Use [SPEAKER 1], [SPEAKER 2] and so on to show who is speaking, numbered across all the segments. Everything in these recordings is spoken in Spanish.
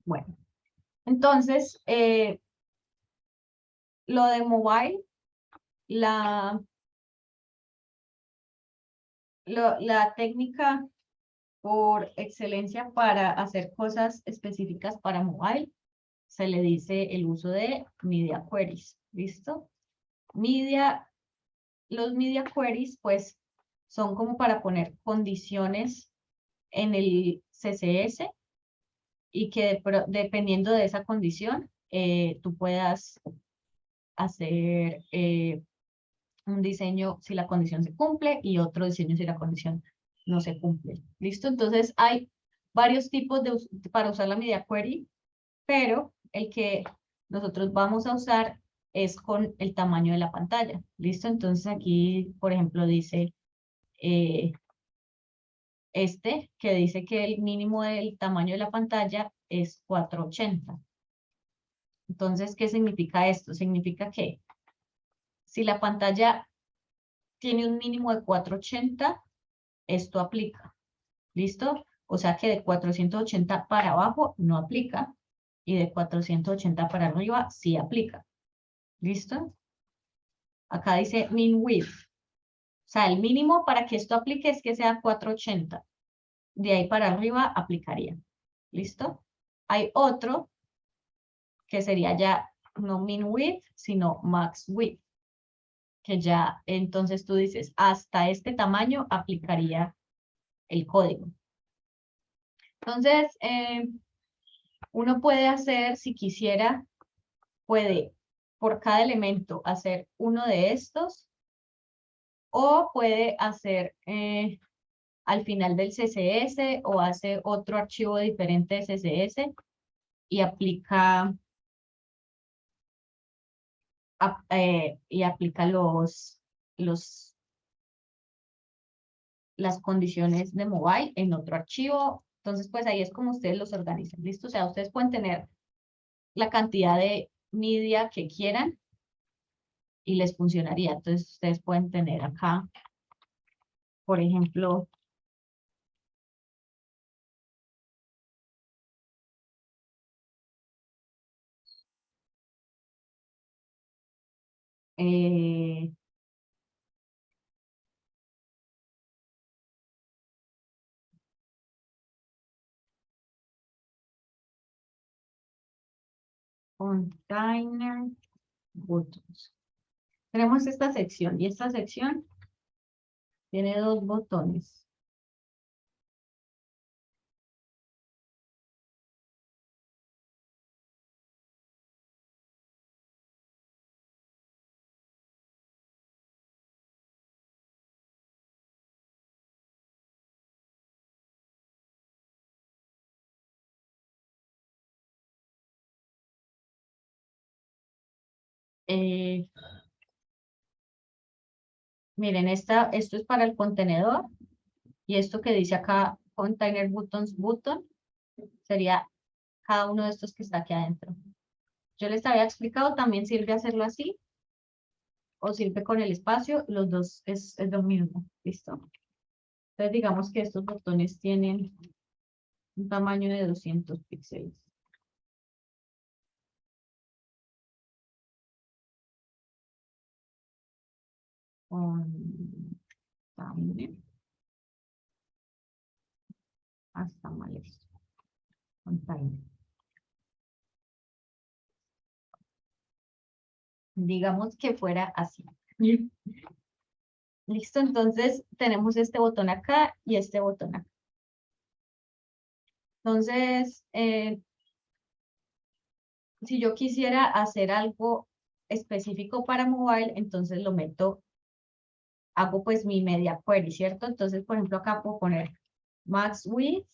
[SPEAKER 1] Bueno, entonces, lo de mobile, la técnica por excelencia para hacer cosas específicas para mobile, se le dice el uso de media queries, ¿listo? Los media queries, pues, son como para poner condiciones en el CSS y que dependiendo de esa condición, tú puedas hacer un diseño si la condición se cumple y otro diseño si la condición no se cumple. ¿Listo? Entonces hay varios tipos para usar la media query, pero el que nosotros vamos a usar es con el tamaño de la pantalla. ¿Listo? Entonces aquí, por ejemplo, dice que dice que el mínimo del tamaño de la pantalla es 480. Entonces, ¿qué significa esto? Significa que si la pantalla tiene un mínimo de 480, esto aplica. ¿Listo? O sea que de 480 para abajo no aplica y de 480 para arriba sí aplica. ¿Listo? Acá dice min width. O sea, el mínimo para que esto aplique es que sea 480. De ahí para arriba aplicaría. ¿Listo? Hay otro que sería ya no min width, sino max width. Que ya entonces tú dices, hasta este tamaño aplicaría el código. Entonces, uno puede hacer, si quisiera, puede por cada elemento hacer uno de estos o puede hacer al final del CSS o hace otro archivo diferente de CSS y aplica, las condiciones de mobile en otro archivo. Entonces, pues ahí es como ustedes los organizan, ¿listo? O sea, ustedes pueden tener la cantidad de media que quieran y les funcionaría. Entonces, ustedes pueden tener acá, por ejemplo, eh, container buttons. Tenemos esta sección y esta sección tiene dos botones. Eh, miren, esto es para el contenedor y esto que dice acá, container buttons button, sería cada uno de estos que está aquí adentro. Yo les había explicado, también sirve hacerlo así o sirve con el espacio, los dos es lo mismo, ¿listo? Entonces digamos que estos botones tienen un tamaño de 200 píxeles. Container. Hasta mal esto. Container. Digamos que fuera así. Listo, entonces tenemos este botón acá y este botón acá. Entonces, si yo quisiera hacer algo específico para mobile, entonces lo meto, hago pues mi media query, ¿cierto? Entonces, por ejemplo, acá puedo poner max width.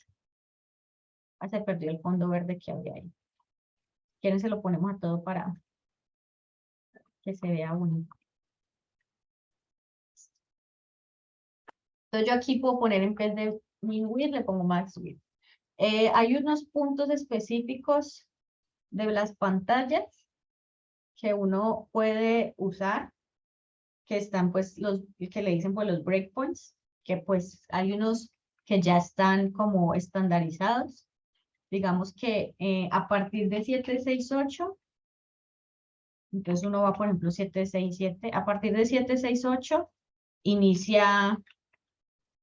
[SPEAKER 1] Ah, se perdió el fondo verde que había ahí. ¿Quieren se lo ponemos a todo para que se vea bonito? Entonces yo aquí puedo poner en vez de min width, le pongo max width. Hay unos puntos específicos de las pantallas que uno puede usar, que están pues que le dicen pues los breakpoints, que pues hay unos que ya están como estandarizados digamos que a partir de 768, entonces uno va, por ejemplo, 767, a partir de 768 inicia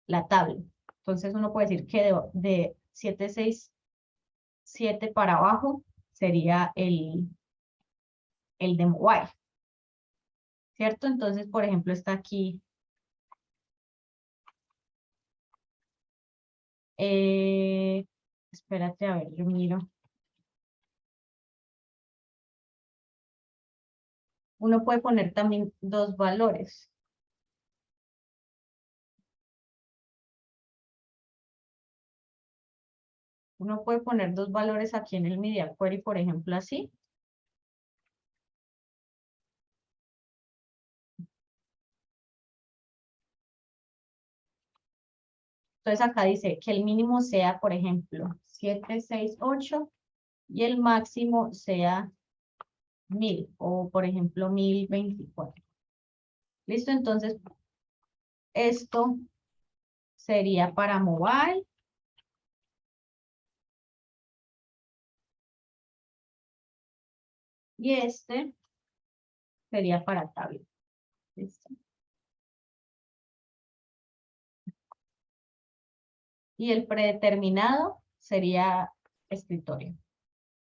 [SPEAKER 1] la tabla. Entonces uno puede decir que de 767 para abajo sería el de mobile, ¿cierto? Entonces, por ejemplo, está aquí. Espérate, a ver, yo miro. Uno puede poner también dos valores. Uno puede poner dos valores aquí en el Media Query, por ejemplo, así. Entonces acá dice que el mínimo sea, por ejemplo, 768 y el máximo sea 1000 o, por ejemplo, 1024. ¿Listo? Entonces, esto sería para mobile. Y este sería para tablet. ¿Listo? Y el predeterminado sería escritorio.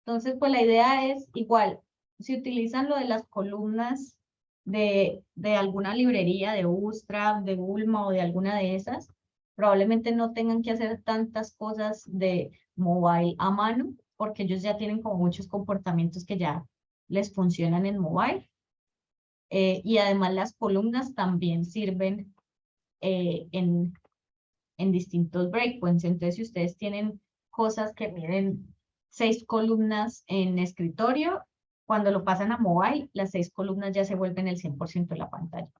[SPEAKER 1] Entonces, pues la idea es igual, si utilizan lo de las columnas de alguna librería, de Bootstrap, de Bulma o de alguna de esas, probablemente no tengan que hacer tantas cosas de mobile a mano, porque ellos ya tienen como muchos comportamientos que ya les funcionan en mobile. Y además las columnas también sirven en distintos breakpoints. Entonces, si ustedes tienen cosas que miden 6 columnas en escritorio, cuando lo pasan a mobile, las 6 columnas ya se vuelven el 100% de la pantalla.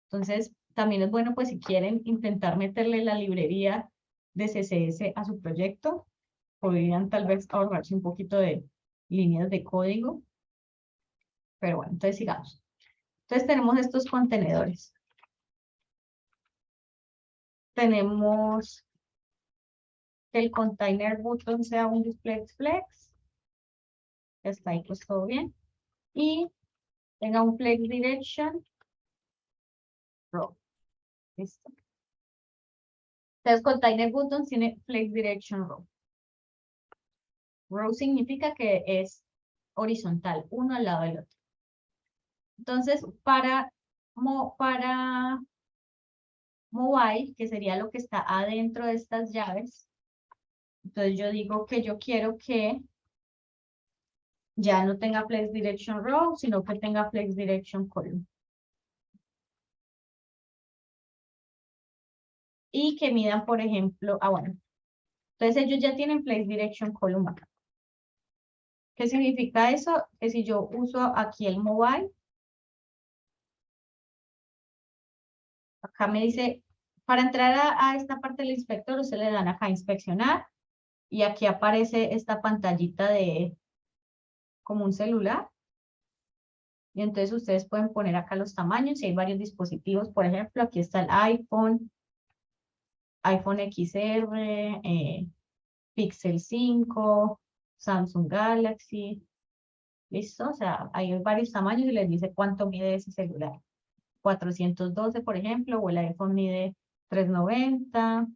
[SPEAKER 1] Entonces, también es bueno, pues, si quieren intentar meterle la librería de CSS a su proyecto, podrían tal vez ahorrarse un poquito de líneas de código. Pero bueno, entonces sigamos. Entonces tenemos estos contenedores. Tenemos que el container button sea un display flex. Está ahí pues todo bien. Y tenga un flex direction row. Listo. Entonces, container button tiene flex direction row. Row significa que es horizontal, uno al lado del otro. Entonces, para mobile, que sería lo que está adentro de estas llaves, entonces yo digo que yo quiero que ya no tenga flex direction row, sino que tenga flex direction column. Y que midan, por ejemplo, bueno, entonces ellos ya tienen flex direction column acá. ¿Qué significa eso? Que si yo uso aquí el mobile, acá me dice, para entrar a esta parte del inspector, usted le dan acá a inspeccionar y aquí aparece esta pantallita de como un celular. Y entonces ustedes pueden poner acá los tamaños y hay varios dispositivos. Por ejemplo, aquí está el iPhone, iPhone XR, Pixel 5, Samsung Galaxy. ¿Listo? O sea, hay varios tamaños y les dice cuánto mide ese celular. 412, por ejemplo, o el iPhone mide 390.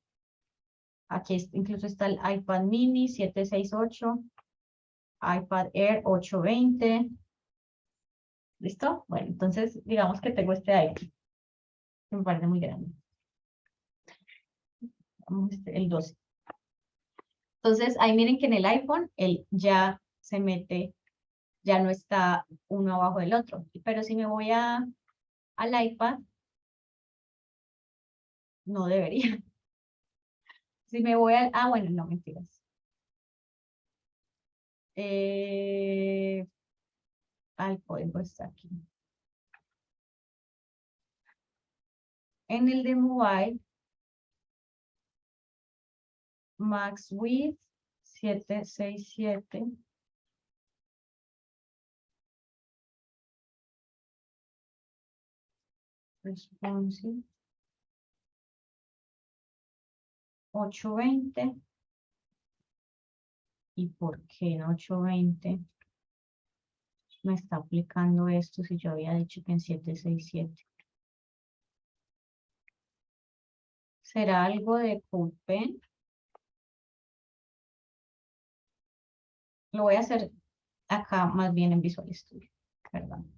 [SPEAKER 1] Aquí incluso está el iPad mini 768, iPad Air 820. ¿Listo? Bueno, entonces digamos que tengo este iPad, que me parece muy grande. Vamos el 12. Entonces, ahí miren que en el iPhone, él ya se mete, ya no está uno abajo del otro. Pero si me voy al iPad, no debería. Si me voy bueno, no, mentiras. El código está aquí. En el de mobile, max width 767. Responsive 820. ¿Y por qué en 820 me está aplicando esto si yo había dicho que en 767? ¿Será algo de CodePen? Lo voy a hacer acá más bien en Visual Studio. Perdón.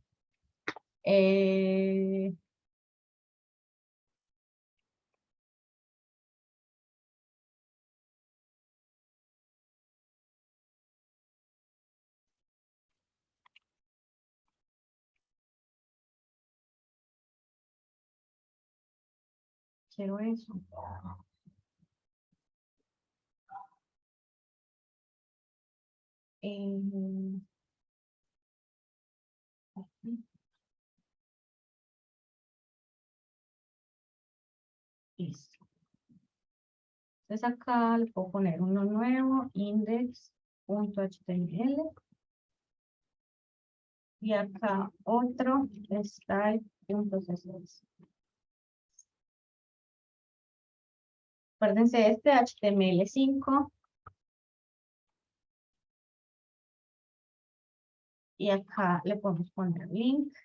[SPEAKER 1] Quiero eso. Listo. Entonces acá le puedo poner uno nuevo, index.html. Y acá otro, style.css. Acuérdense este HTML5. Y acá le podemos poner link.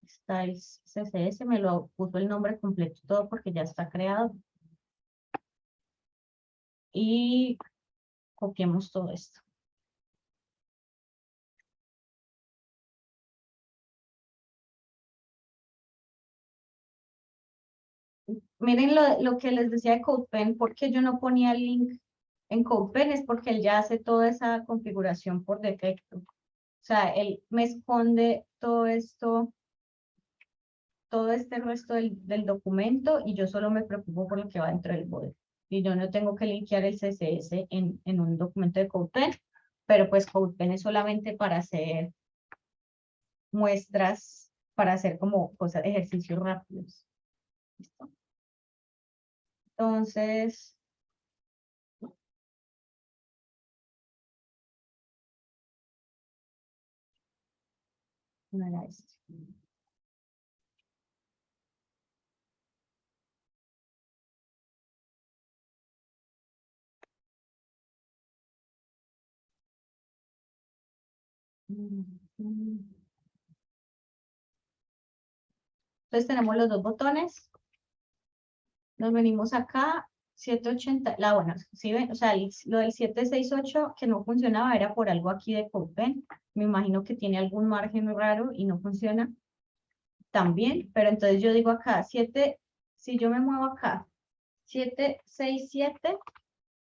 [SPEAKER 1] Styles CSS, me lo puso el nombre completo todo porque ya está creado. Y copiemos todo esto. Miren lo que les decía de CodePen, porque yo no ponía el link en CodePen, es porque él ya hace toda esa configuración por defecto. O sea, él me esconde todo esto, todo este resto del documento y yo solo me preocupo por lo que va dentro del body. Y yo no tengo que linkear el CSS en un documento de CodePen, pero pues CodePen es solamente para hacer muestras, para hacer como cosas, ejercicios rápidos. ¿Listo? Entonces, no era este. Entonces tenemos los dos botones. Nos venimos acá, 780, la buena, ¿sí ven? O sea, lo del 768 que no funcionaba era por algo aquí de CodePen. Me imagino que tiene algún margen raro y no funciona también, pero entonces yo digo acá, 7, si yo me muevo acá, 767,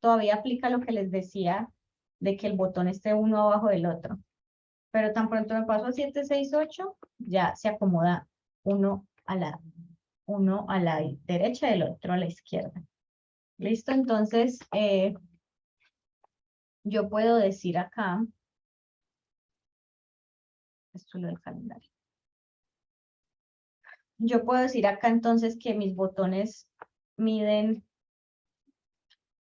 [SPEAKER 1] todavía aplica lo que les decía de que el botón esté uno abajo del otro. Pero tan pronto me paso a 768, ya se acomoda uno a la derecha y el otro a la izquierda. ¿Listo? Entonces, yo puedo decir acá, esto es lo del calendario. Yo puedo decir acá entonces que mis botones miden,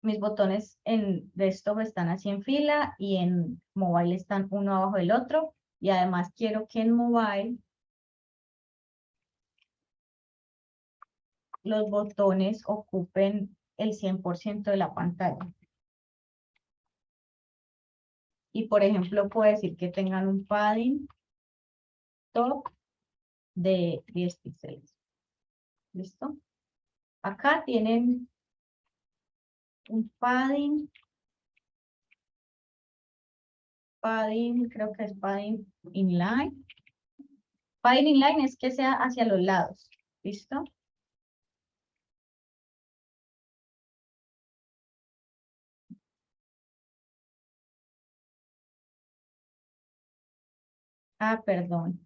[SPEAKER 1] mis botones en desktop están así en fila y en mobile están uno abajo del otro. Y además quiero que en mobile los botones ocupen el 100% de la pantalla. Y por ejemplo, puedo decir que tengan un padding top de 10 píxeles. ¿Listo? Acá tienen un padding, creo que es padding inline. Padding inline es que sea hacia los lados. ¿Listo? Ah, perdón.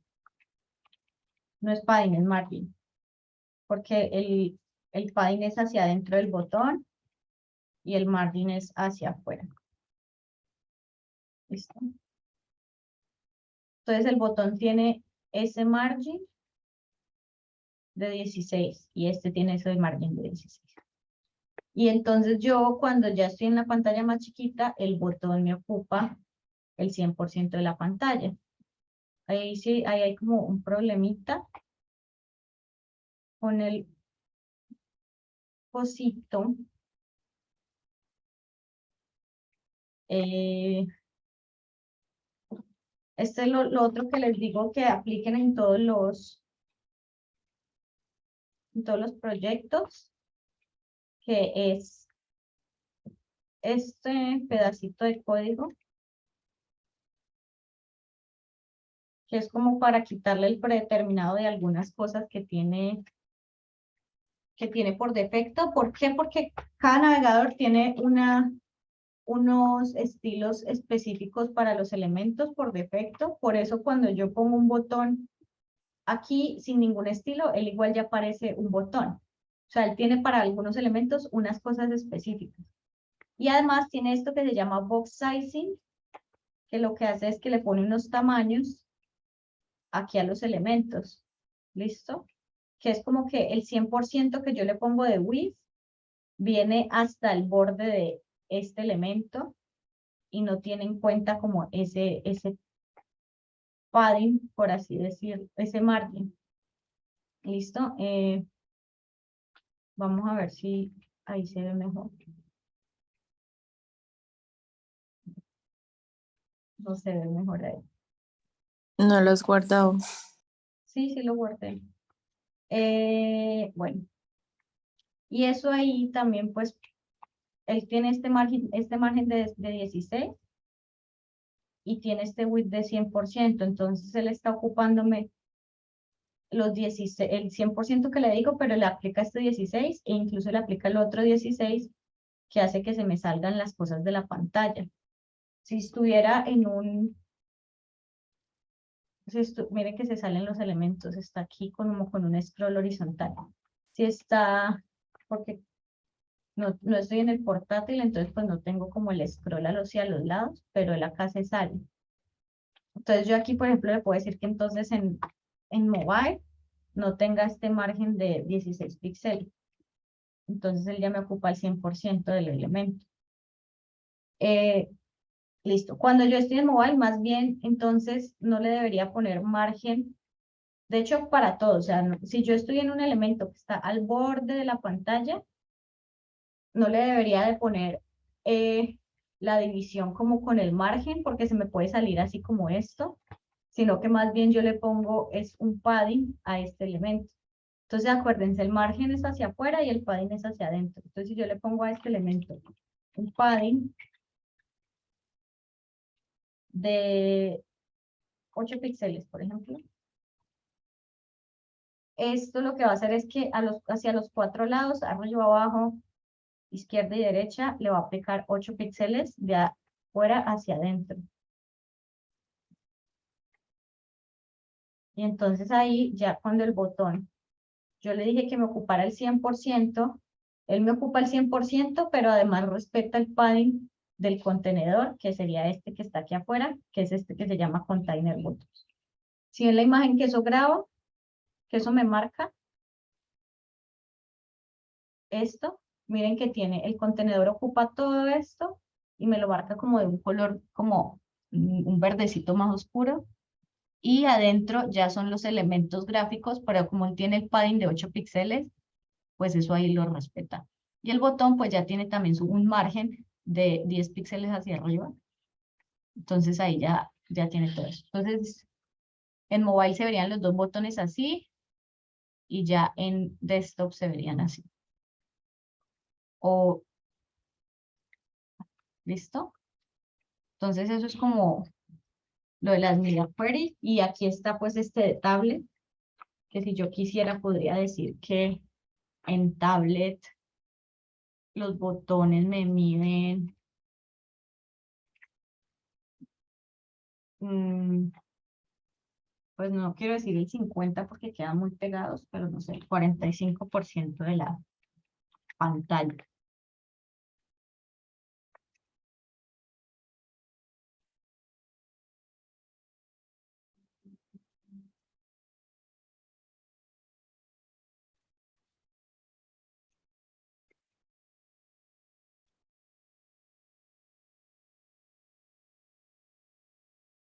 [SPEAKER 1] No es padding, es margin. Porque el padding es hacia adentro del botón y el margin es hacia afuera. ¿Listo? Entonces el botón tiene ese margin de 16 y este tiene ese margin de 16. Y entonces yo cuando ya estoy en la pantalla más chiquita, el botón me ocupa el 100% de la pantalla. Ahí sí, ahí hay como un problemita con el cosito Este es lo otro que les digo que apliquen en todos los proyectos, que es este pedacito de código, que es como para quitarle el predeterminado de algunas cosas que tiene por defecto. ¿Por qué? Porque cada navegador tiene unos estilos específicos para los elementos por defecto. Por eso cuando yo pongo un botón aquí sin ningún estilo, él igual ya aparece un botón. O sea, él tiene para algunos elementos unas cosas específicas. Y además tiene esto que se llama box sizing, que lo que hace es que le pone unos tamaños aquí a los elementos. ¿Listo? Que es como que el 100% que yo le pongo de width viene hasta el borde de este elemento y no tiene en cuenta como ese padding, por así decir, ese margen. ¿Listo? Vamos a ver si ahí se ve mejor. No se ve mejor ahí.
[SPEAKER 2] No lo has guardado.
[SPEAKER 1] Sí, sí lo guardé. Bueno. Y eso ahí también, pues, él tiene este margen de 16 y tiene este width de 100%. Entonces, él está ocupándome los 16, el 100% que le digo, pero le aplica este 16 e incluso le aplica el otro 16 que hace que se me salgan las cosas de la pantalla. Si estuviera en mire que se salen los elementos, está aquí como con un scroll horizontal. Si está, porque no estoy en el portátil, entonces pues no tengo como el scroll hacia los lados, pero él acá se sale. Entonces yo aquí, por ejemplo, le puedo decir que entonces en mobile no tenga este margen de 16 píxeles. Entonces él ya me ocupa el 100% del elemento. Listo. Cuando yo estoy en mobile, más bien, entonces no le debería poner margen. De hecho, para todo, o sea, si yo estoy en un elemento que está al borde de la pantalla, no le debería de poner la división como con el margen, porque se me puede salir así como esto, sino que más bien yo le pongo es un padding a este elemento. Entonces, acuérdense, el margen es hacia afuera y el padding es hacia adentro. Entonces, si yo le pongo a este elemento un padding de 8 píxeles, por ejemplo, esto lo que va a hacer es que hacia los 4 lados, arriba, abajo, izquierda y derecha, le va a aplicar 8 píxeles de afuera hacia adentro. Y entonces ahí, ya cuando el botón, yo le dije que me ocupara el 100%, él me ocupa el 100%, pero además respeta el padding del contenedor, que sería este que está aquí afuera, que es este que se llama container buttons. Si es la imagen que eso graba, que eso me marca, esto, miren que tiene, el contenedor ocupa todo esto y me lo marca como de un color, como un verdecito más oscuro. Y adentro ya son los elementos gráficos, pero como él tiene el padding de 8 píxeles, pues eso ahí lo respeta. Y el botón pues ya tiene también un margen de 10 píxeles hacia arriba. Entonces ahí ya tiene todo eso. Entonces en mobile se verían los dos botones así y ya en desktop se verían así. ¿Listo? Entonces eso es como lo de las media queries. Y aquí está pues este de tablet, que si yo quisiera podría decir que en tablet los botones me miden pues no quiero decir el 50 porque quedan muy pegados, pero no sé, el 45% de la pantalla.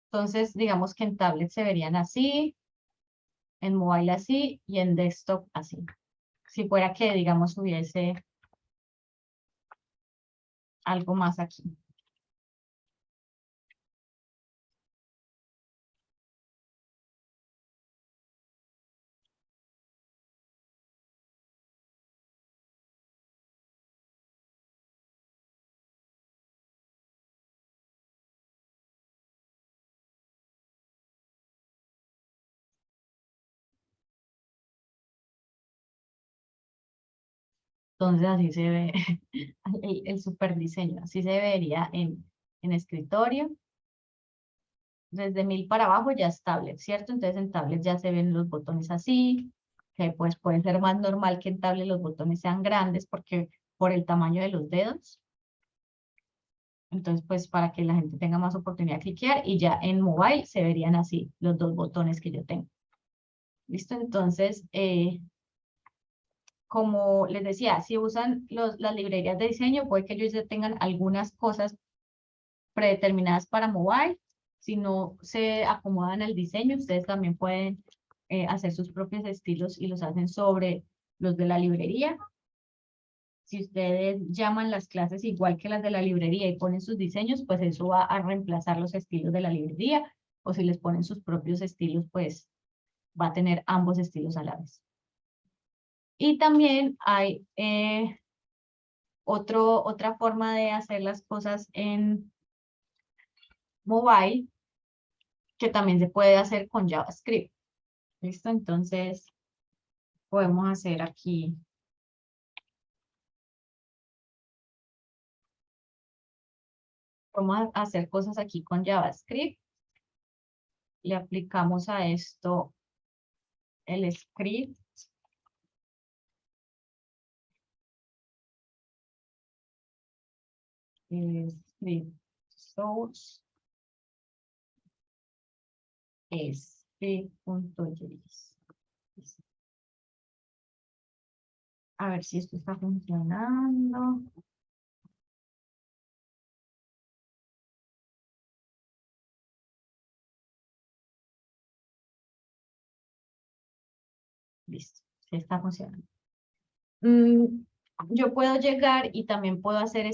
[SPEAKER 1] Entonces, digamos que en tablet se verían así, en mobile así y en desktop así. Si fuera que, digamos, hubiese algo más aquí. Entonces así se ve el super diseño, así se vería en escritorio. Desde 1000 para abajo ya es tablet, ¿cierto? Entonces en tablet ya se ven los botones así, que pues puede ser más normal que en tablet los botones sean grandes porque por el tamaño de los dedos. Entonces pues para que la gente tenga más oportunidad de cliquear y ya en mobile se verían así los dos botones que yo tengo. ¿Listo? Entonces, como les decía, si usan las librerías de diseño, puede que ellos ya tengan algunas cosas predeterminadas para mobile. Si no se acomodan al diseño, ustedes también pueden hacer sus propios estilos y los hacen sobre los de la librería. Si ustedes llaman las clases igual que las de la librería y ponen sus diseños, pues eso va a reemplazar los estilos de la librería. O si les ponen sus propios estilos, pues va a tener ambos estilos a la vez. Y también hay otra forma de hacer las cosas en mobile que también se puede hacer con JavaScript. ¿Listo? Entonces, podemos hacer aquí. Vamos a hacer cosas aquí con JavaScript. Le aplicamos a esto el script. Script source. Script.js. A ver si esto está funcionando. Listo, sí está funcionando. Yo puedo llegar y también puedo hacer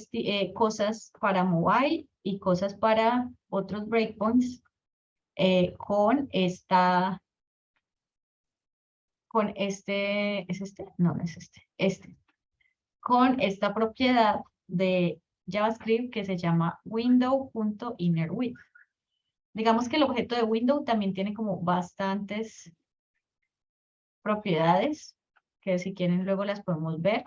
[SPEAKER 1] cosas para mobile y cosas para otros breakpoints con ¿es este? No, no es este. Con esta propiedad de JavaScript que se llama window.innerWidth. Digamos que el objeto de window también tiene como bastantes propiedades que si quieren luego las podemos ver.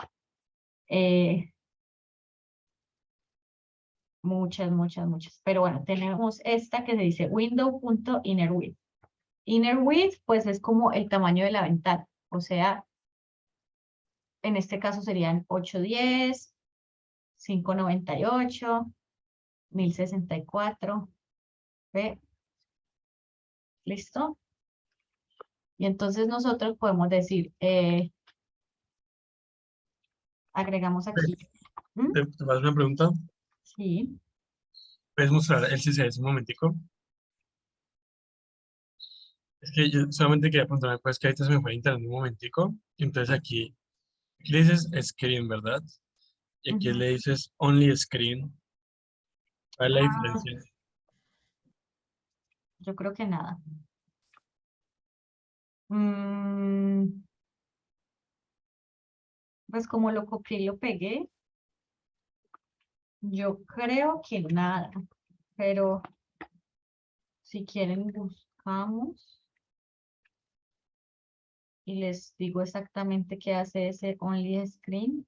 [SPEAKER 1] Muchas. Pero bueno, tenemos esta que se dice window.innerWidth. InnerWidth, pues es como el tamaño de la ventana. O sea, en este caso serían 810, 598, 1064. ¿Ve? ¿Listo? Y entonces nosotros podemos decir, agregamos aquí. ¿Mm?
[SPEAKER 3] ¿Te vas a una pregunta?
[SPEAKER 1] Sí.
[SPEAKER 3] ¿Puedes mostrar el CSS un momentico? Es que yo solamente quería preguntarme, pues que ahorita se me fue el internet un momentico. Entonces aquí le dices screen, ¿verdad? Y aquí
[SPEAKER 1] Ujú.
[SPEAKER 3] le dices only screen. ¿Cuál es la
[SPEAKER 1] Ah,
[SPEAKER 3] diferencia?
[SPEAKER 1] yo creo que nada. Mm, pues como lo copié y lo pegué, yo creo que nada. Pero si quieren buscamos y les digo exactamente qué hace ese only screen.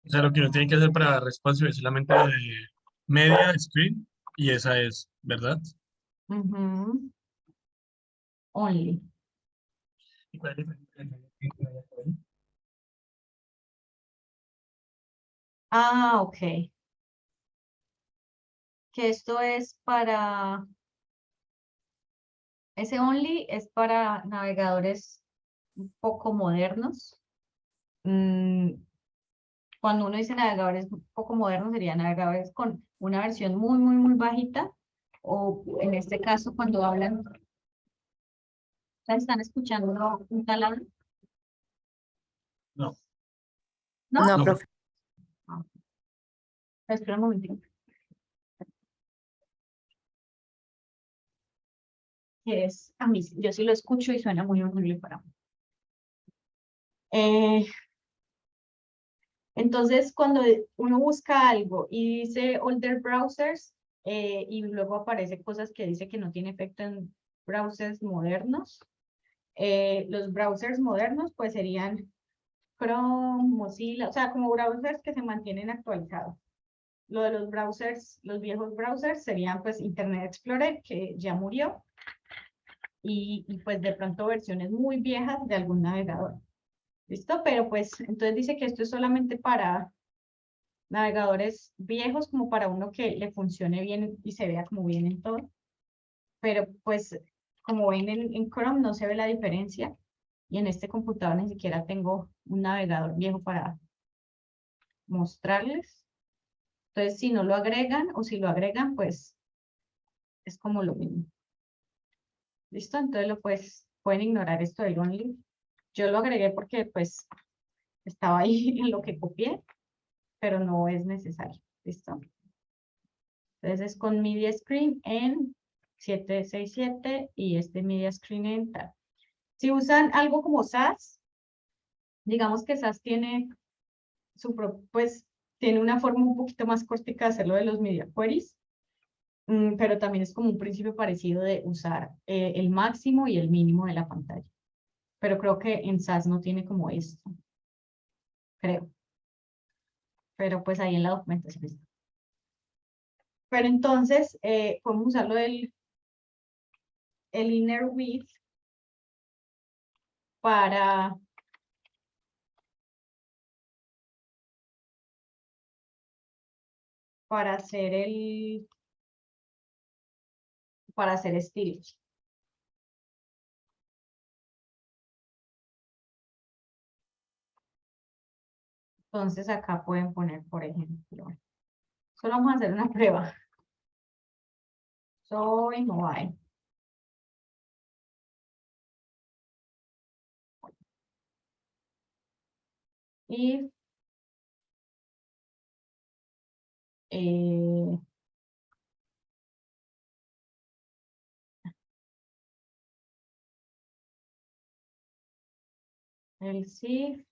[SPEAKER 3] O sea, lo que uno tiene que hacer para responsive es solamente lo de media screen y esa es, ¿verdad?
[SPEAKER 1] Ujú. Only.
[SPEAKER 3] ¿Y cuál es la diferencia entre media screen y media screen?
[SPEAKER 1] Ah, ok. Que esto es para, ese only es para navegadores un poco modernos. Mm, Cuando uno dice navegadores un poco modernos, serían navegadores con una versión muy bajita. O en este caso, cuando hablan, ¿están escuchando un taladro?
[SPEAKER 3] No,
[SPEAKER 1] ¿No?
[SPEAKER 2] No,
[SPEAKER 3] no.
[SPEAKER 2] profe.
[SPEAKER 1] Ah, espera un momentito. Que es, a mí, yo sí lo escucho y suena muy horrible para mí. Eh, entonces, cuando uno busca algo y dice older browsers, y luego aparece cosas que dice que no tiene efecto en browsers modernos, los browsers modernos pues serían Chrome, Mozilla, o sea, como browsers que se mantienen actualizados. Lo de los browsers, los viejos browsers serían pues Internet Explorer, que ya murió, y pues de pronto versiones muy viejas de algún navegador. ¿Listo? Pero pues entonces dice que esto es solamente para navegadores viejos, como para uno que le funcione bien y se vea como bien en todo. Pero pues como ven en Chrome no se ve la diferencia, y en este computador ni siquiera tengo un navegador viejo para mostrarles. Entonces si no lo agregan, o si lo agregan, pues es como lo mismo. ¿Listo? Entonces pueden ignorar esto del only. Yo lo agregué porque pues estaba ahí en lo que copié, pero no es necesario. ¿Listo? Entonces es con Media Screen en 767 y este Media Screen en tal. Si usan algo como SAS, digamos que SAS tiene pues tiene una forma un poquito más cortica de hacerlo de los media queries, pero también es como un principio parecido de usar el máximo y el mínimo de la pantalla. Pero creo que en SAS no tiene como esto, creo. Pero pues ahí en la documentación está. Pero entonces, podemos usarlo el inner width para hacer para hacer estilos. Entonces acá pueden poner, por ejemplo, solo vamos a hacer una prueba. Soy mobile. Y el sí.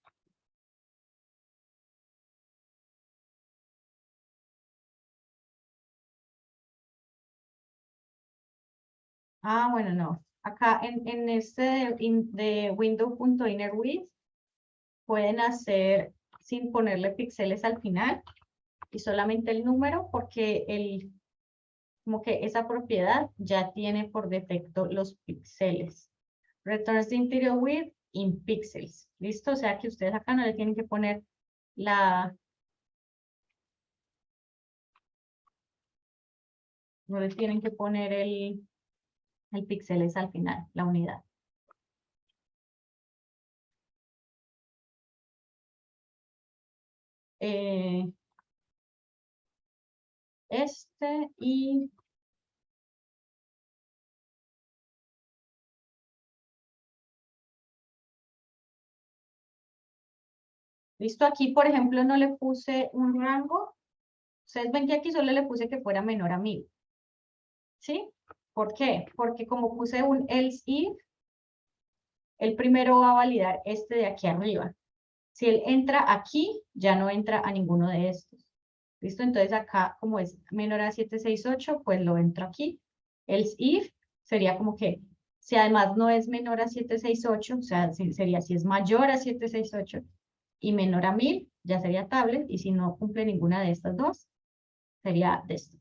[SPEAKER 1] Bueno, no. Acá en este de window.innerWidth pueden hacer sin ponerle píxeles al final y solamente el número, porque como que esa propiedad ya tiene por defecto los píxeles. Returns the interior width in pixels. ¿Listo? O sea que ustedes acá no le tienen que poner no les tienen que poner el píxeles al final, la unidad. Y listo, aquí por ejemplo no le puse un rango. Ustedes ven que aquí solo le puse que fuera menor a 1000. ¿Sí? ¿Por qué? Porque como puse un else if, el primero va a validar este de aquí arriba. Si él entra aquí, ya no entra a ninguno de estos. ¿Listo? Entonces acá, como es menor a 768, pues lo entro aquí. Else if sería como que, si además no es menor a 768, o sea, sería si es mayor a 768 y menor a 1000, ya sería tablet, y si no cumple ninguna de estas dos, sería de esto.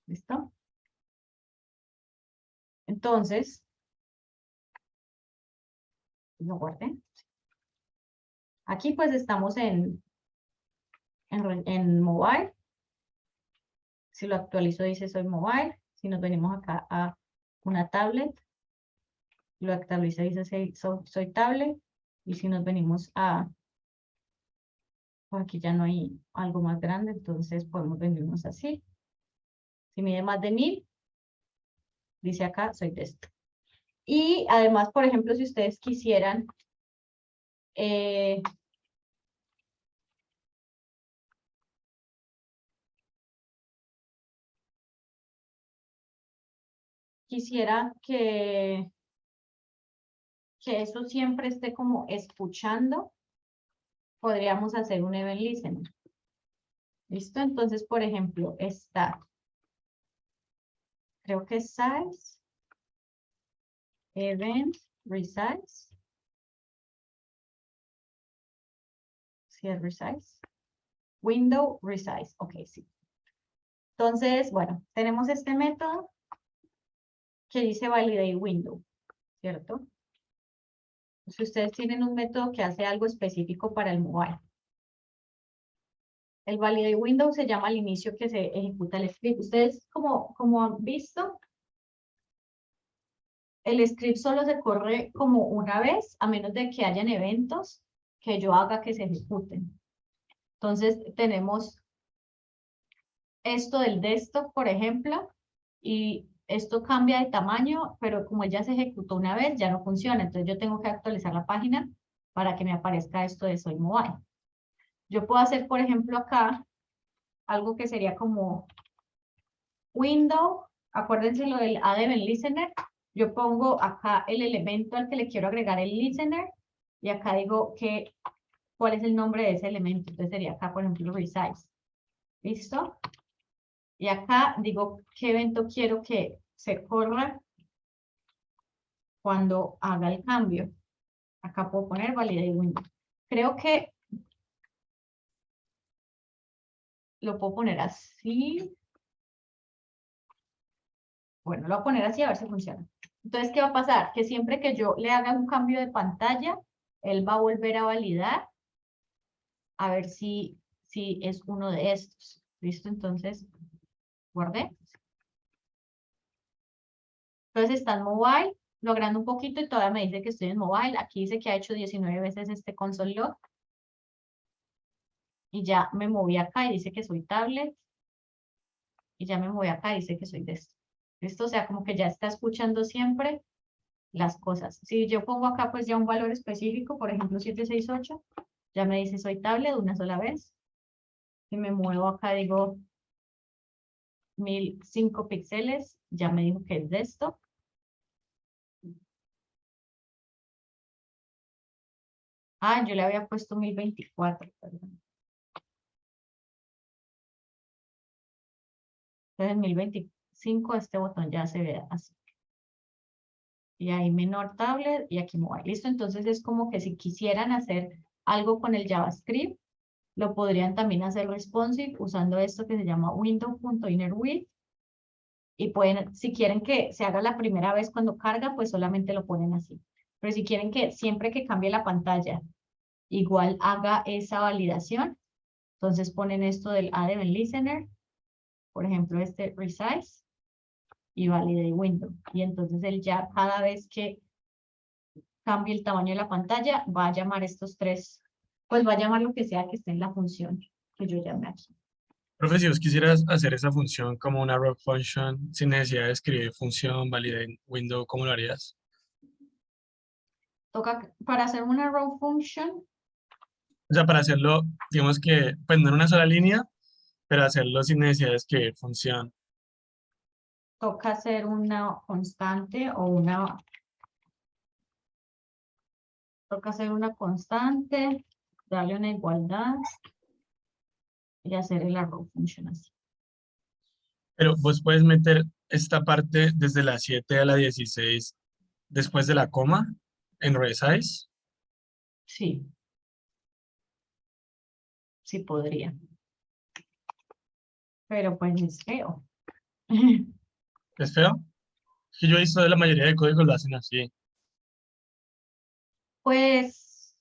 [SPEAKER 1] ¿Listo? Entonces, lo guardé. Aquí pues estamos en mobile. Si lo actualizo dice soy mobile. Si nos venimos acá a una tablet, lo actualizo dice soy tablet. Y si nos venimos pues aquí ya no hay algo más grande, entonces podemos venirnos así. Si mide más de 1000, dice acá soy de esto. Y además, por ejemplo, si ustedes quisieran quisiera que eso siempre esté como escuchando, podríamos hacer un event listener. ¿Listo? Entonces, por ejemplo, está, creo que es size, event, resize. ¿Sí es resize? Window resize. Ok, sí. Entonces, bueno, tenemos este método que dice validate window, ¿cierto? Si ustedes tienen un método que hace algo específico para el mobile. El validate window se llama al inicio que se ejecuta el script. Ustedes, como han visto, el script solo se corre como una vez, a menos de que hayan eventos que yo haga que se ejecuten. Entonces, tenemos esto del desktop, por ejemplo, y esto cambia de tamaño, pero como ya se ejecutó una vez, ya no funciona. Entonces, yo tengo que actualizar la página para que me aparezca esto de Soy Mobile. Yo puedo hacer, por ejemplo, acá, algo que sería como window, acuérdense lo del add event listener, yo pongo acá el elemento al que le quiero agregar el listener, y acá digo cuál es el nombre de ese elemento, entonces sería acá, por ejemplo, resize, ¿listo? Y acá digo qué evento quiero que se corra cuando haga el cambio. Acá puedo poner validate window. Creo que lo puedo poner así. Bueno, lo voy a poner así a ver si funciona. Entonces, ¿qué va a pasar? Que siempre que yo le haga un cambio de pantalla, él va a volver a validar a ver si es uno de estos. ¿Listo? Entonces, guardé. Entonces está en mobile, logrando un poquito y todavía me dice que estoy en mobile. Aquí dice que ha hecho 19 veces este console log. Y ya me moví acá y dice que soy tablet. Y ya me moví acá y dice que soy desktop. ¿Listo? O sea, como que ya está escuchando siempre las cosas. Si yo pongo acá pues ya un valor específico, por ejemplo 768, ya me dice soy tablet una sola vez. Si me muevo acá digo 1005 píxeles, ya me dijo que es desktop. Ah, yo le había puesto 1024, perdón. Entonces en 1025 este botón ya se ve así. Y ahí menor tablet y aquí mobile. Listo, entonces es como que si quisieran hacer algo con el JavaScript, lo podrían también hacer responsive usando esto que se llama window.innerWidth. Y pueden, si quieren que se haga la primera vez cuando carga, pues solamente lo ponen así. Pero si quieren que siempre que cambie la pantalla, igual haga esa validación, entonces ponen esto del add event listener, por ejemplo este resize, y validate window. Y entonces él ya cada vez que cambie el tamaño de la pantalla, va a llamar estos tres, pues va a llamar lo que sea que esté en la función que yo llame aquí.
[SPEAKER 3] Profe, si vos quisieras hacer esa función como una row function sin necesidad de escribir función, validate window, ¿cómo lo harías?
[SPEAKER 1] Toca, para hacer una row function,
[SPEAKER 3] O sea, para hacerlo, digamos que, pues no en una sola línea, pero hacerlo sin necesidad de escribir función.
[SPEAKER 1] toca hacer una constante o una, toca hacer una constante, darle una igualdad y hacer el arrow function así.
[SPEAKER 3] Pero vos puedes meter esta parte desde la 7 a la 16 después de la coma en resize.
[SPEAKER 1] Sí, sí podría. Pero pues es feo.
[SPEAKER 3] ¿Es feo? Es que yo he visto la mayoría de códigos lo hacen así.
[SPEAKER 1] Pues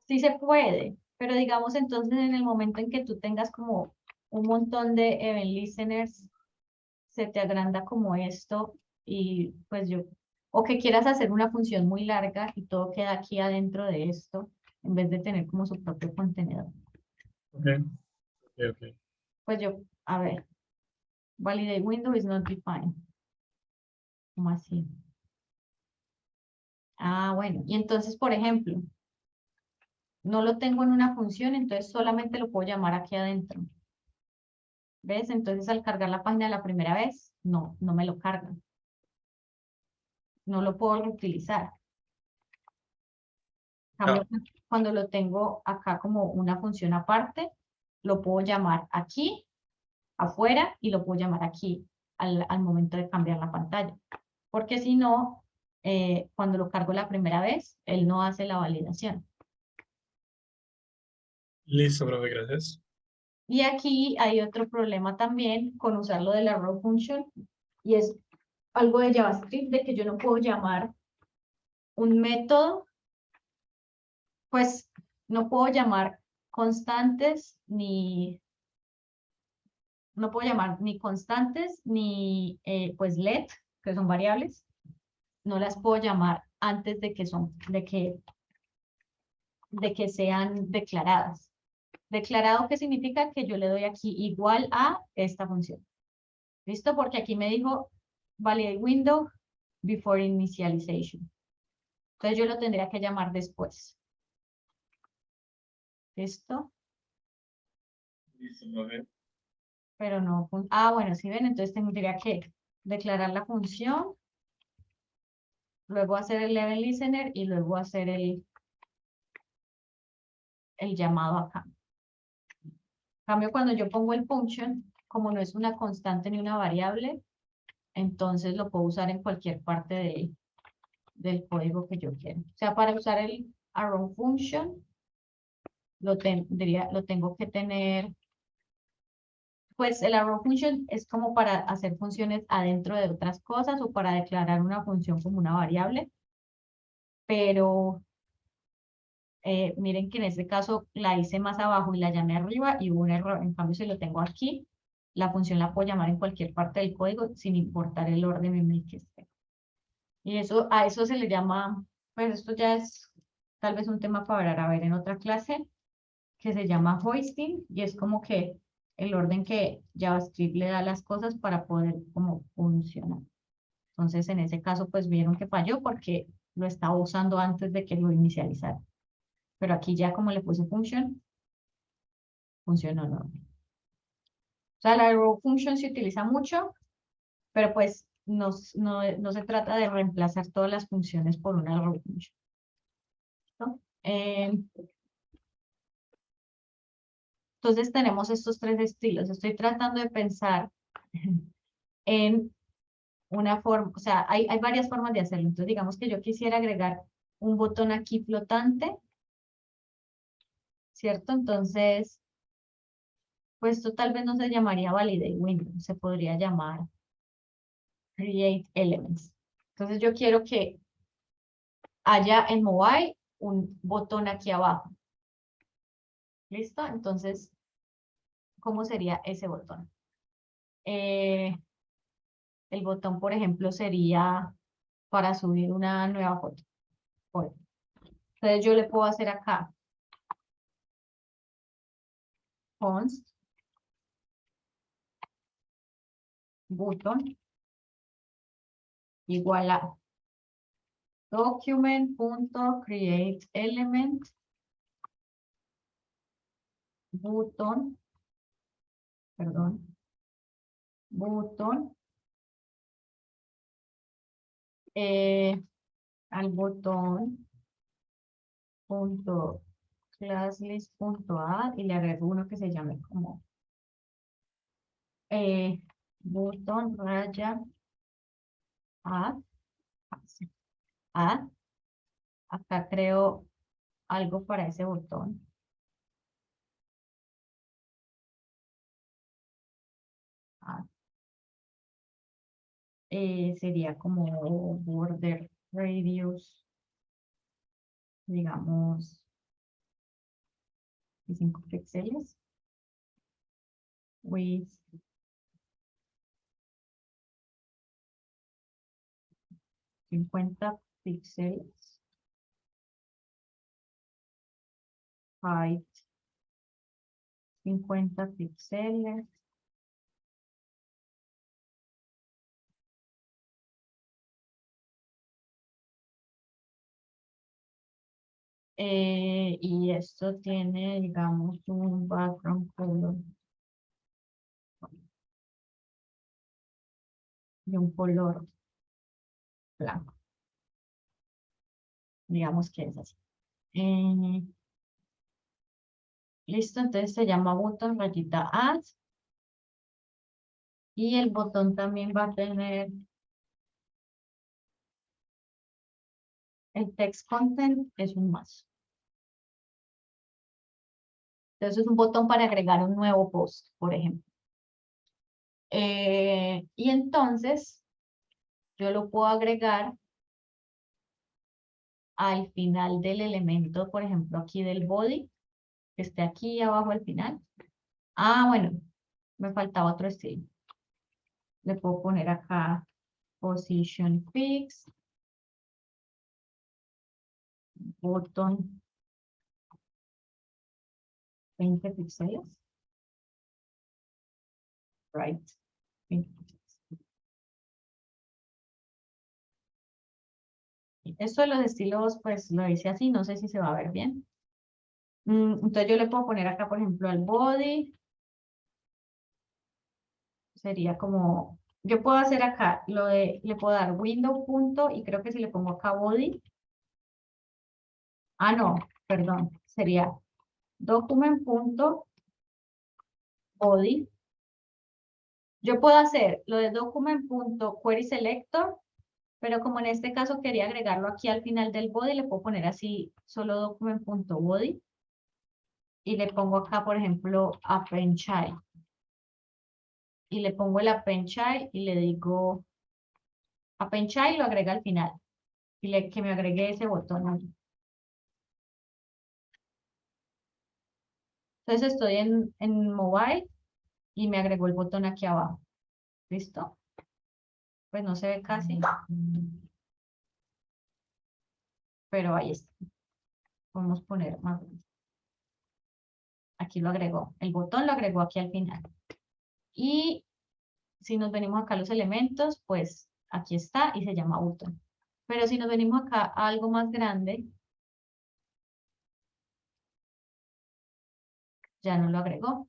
[SPEAKER 1] sí se puede, pero digamos entonces en el momento en que tú tengas como un montón de event listeners, se te agranda como esto y pues yo, o que quieras hacer una función muy larga y todo queda aquí adentro de esto, en vez de tener como su propio contenedor.
[SPEAKER 3] Ok, ok, ok.
[SPEAKER 1] Pues yo, a ver, validate window is not defined. ¿Cómo así? Ah, bueno, y entonces, por ejemplo, no lo tengo en una función, entonces solamente lo puedo llamar aquí adentro. ¿Ves? Entonces al cargar la página la primera vez, no me lo carga. No lo puedo reutilizar. En
[SPEAKER 3] Ah,
[SPEAKER 1] cambio, cuando lo tengo acá como una función aparte, lo puedo llamar aquí, afuera, y lo puedo llamar aquí al momento de cambiar la pantalla. Porque si no, cuando lo cargo la primera vez, él no hace la validación.
[SPEAKER 3] Listo, profe, gracias.
[SPEAKER 1] Y aquí hay otro problema también con usar lo de la row function, y es algo de JavaScript, de que yo no puedo llamar un método, pues no puedo llamar constantes no puedo llamar ni constantes ni pues let, que son variables, no las puedo llamar antes de que sean declaradas. Declarado, ¿qué significa? Que yo le doy aquí igual a esta función. ¿Listo? Porque aquí me dijo validate window before initialization. Entonces yo lo tendría que llamar después. ¿Listo?
[SPEAKER 3] Listo, profe.
[SPEAKER 1] Pero no. Ah, bueno, si ven, entonces tendría que declarar la función, luego hacer el event listener y luego hacer el llamado acá. En cambio, cuando yo pongo el function, como no es una constante ni una variable, entonces lo puedo usar en cualquier parte del código que yo quiera. O sea, para usar el arrow function, lo tengo que tener, pues el arrow function es como para hacer funciones adentro de otras cosas o para declarar una función como una variable, pero miren que en este caso la hice más abajo y la llamé arriba y hubo un error. En cambio, si lo tengo aquí, la función la puedo llamar en cualquier parte del código sin importar el orden en el que esté. Y eso, a eso se le llama, pues esto ya es tal vez un tema para hablar a ver en otra clase, que se llama hoisting, y es como que el orden que JavaScript le da a las cosas para poder como funcionar. Entonces, en ese caso, pues vieron que falló porque lo estaba usando antes de que lo inicializara. Pero aquí ya como le puse function, funcionó, ¿no? O sea, la arrow function se utiliza mucho, pero pues no se trata de reemplazar todas las funciones por una arrow function, ¿no? Entonces tenemos estos tres estilos. Estoy tratando de pensar en una forma, o sea, hay varias formas de hacerlo. Entonces digamos que yo quisiera agregar un botón aquí flotante, ¿cierto? Entonces, pues esto tal vez no se llamaría validate window, se podría llamar create elements. Entonces yo quiero que haya en mobile un botón aquí abajo. ¿Listo? Entonces, ¿cómo sería ese botón? El botón, por ejemplo, sería para subir una nueva foto. Entonces yo le puedo hacer acá const button igual a document.createElement button, perdón, button, al botón punto ClassList.add y le agrego uno que se llame como button raya add, add. Acá creo algo para ese botón. Add. Sería como border radius, digamos, de 5 píxeles. Width 50 píxeles. Height 50 píxeles. Y esto tiene, digamos, un background color de un color blanco. Digamos que es así. Listo, entonces se llama botón rayita add. Y el botón también va a tener el text content, es un más. Entonces es un botón para agregar un nuevo post, por ejemplo. Y entonces yo lo puedo agregar al final del elemento, por ejemplo, aquí del body, que esté aquí abajo al final. Ah, bueno, me faltaba otro estilo. Le puedo poner acá position fix, botón 20 píxeles. Right. 20 píxeles. Esto de los estilos, pues lo hice así, no sé si se va a ver bien. Entonces yo le puedo poner acá, por ejemplo, al body. Sería como, yo puedo hacer acá, le puedo dar window punto y creo que si le pongo acá body. Ah, no, perdón, sería document punto body. Yo puedo hacer lo de document punto query selector, pero como en este caso quería agregarlo aquí al final del body, le puedo poner así solo document punto body. Y le pongo acá, por ejemplo, append child. Y le pongo el append child y le digo append child, lo agrega al final. Y que me agregue ese botón ahí. Entonces estoy en mobile y me agregó el botón aquí abajo. ¿Listo? Pues no se ve casi. Pero ahí está. Podemos poner más. Aquí lo agregó. El botón lo agregó aquí al final. Y si nos venimos acá a los elementos, pues aquí está y se llama botón. Pero si nos venimos acá a algo más grande, ya no lo agregó.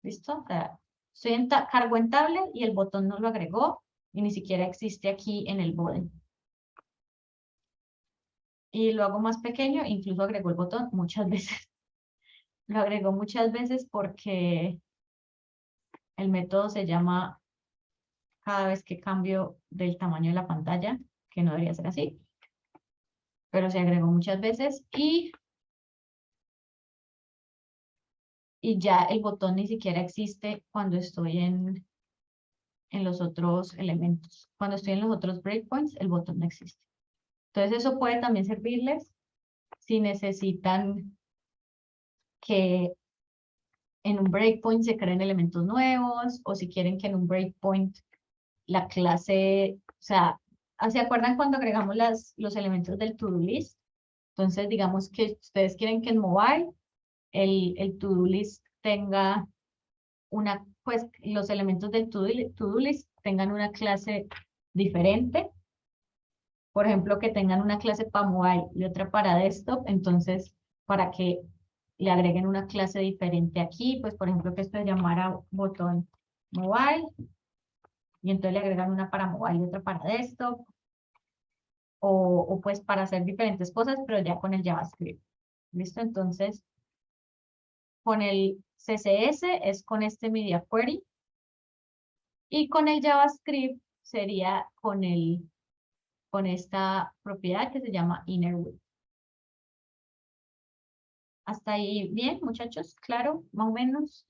[SPEAKER 1] ¿Listo? O sea, estoy en cargo en tablet y el botón no lo agregó y ni siquiera existe aquí en el body. Y lo hago más pequeño, incluso agregó el botón muchas veces. Lo agregó muchas veces porque el método se llama cada vez que cambio del tamaño de la pantalla, que no debería ser así. Pero se agregó muchas veces y ya el botón ni siquiera existe cuando estoy en los otros elementos. Cuando estoy en los otros breakpoints, el botón no existe. Entonces eso puede también servirles si necesitan que en un breakpoint se creen elementos nuevos o si quieren que en un breakpoint la clase, o sea, ¿se acuerdan cuando agregamos los elementos del to-do list? Entonces, digamos que ustedes quieren que en mobile el to-do list tenga pues los elementos del to-do list tengan una clase diferente. Por ejemplo, que tengan una clase para mobile y otra para desktop, entonces, para que le agreguen una clase diferente aquí, pues, por ejemplo, que esto se llamara botón mobile, y entonces le agregan una para mobile y otra para desktop, o pues para hacer diferentes cosas, pero ya con el JavaScript. ¿Listo? Entonces, con el CSS es con este media query, y con el JavaScript sería con esta propiedad que se llama inner width. ¿Hasta ahí bien, muchachos? ¿Claro? ¿Más o menos?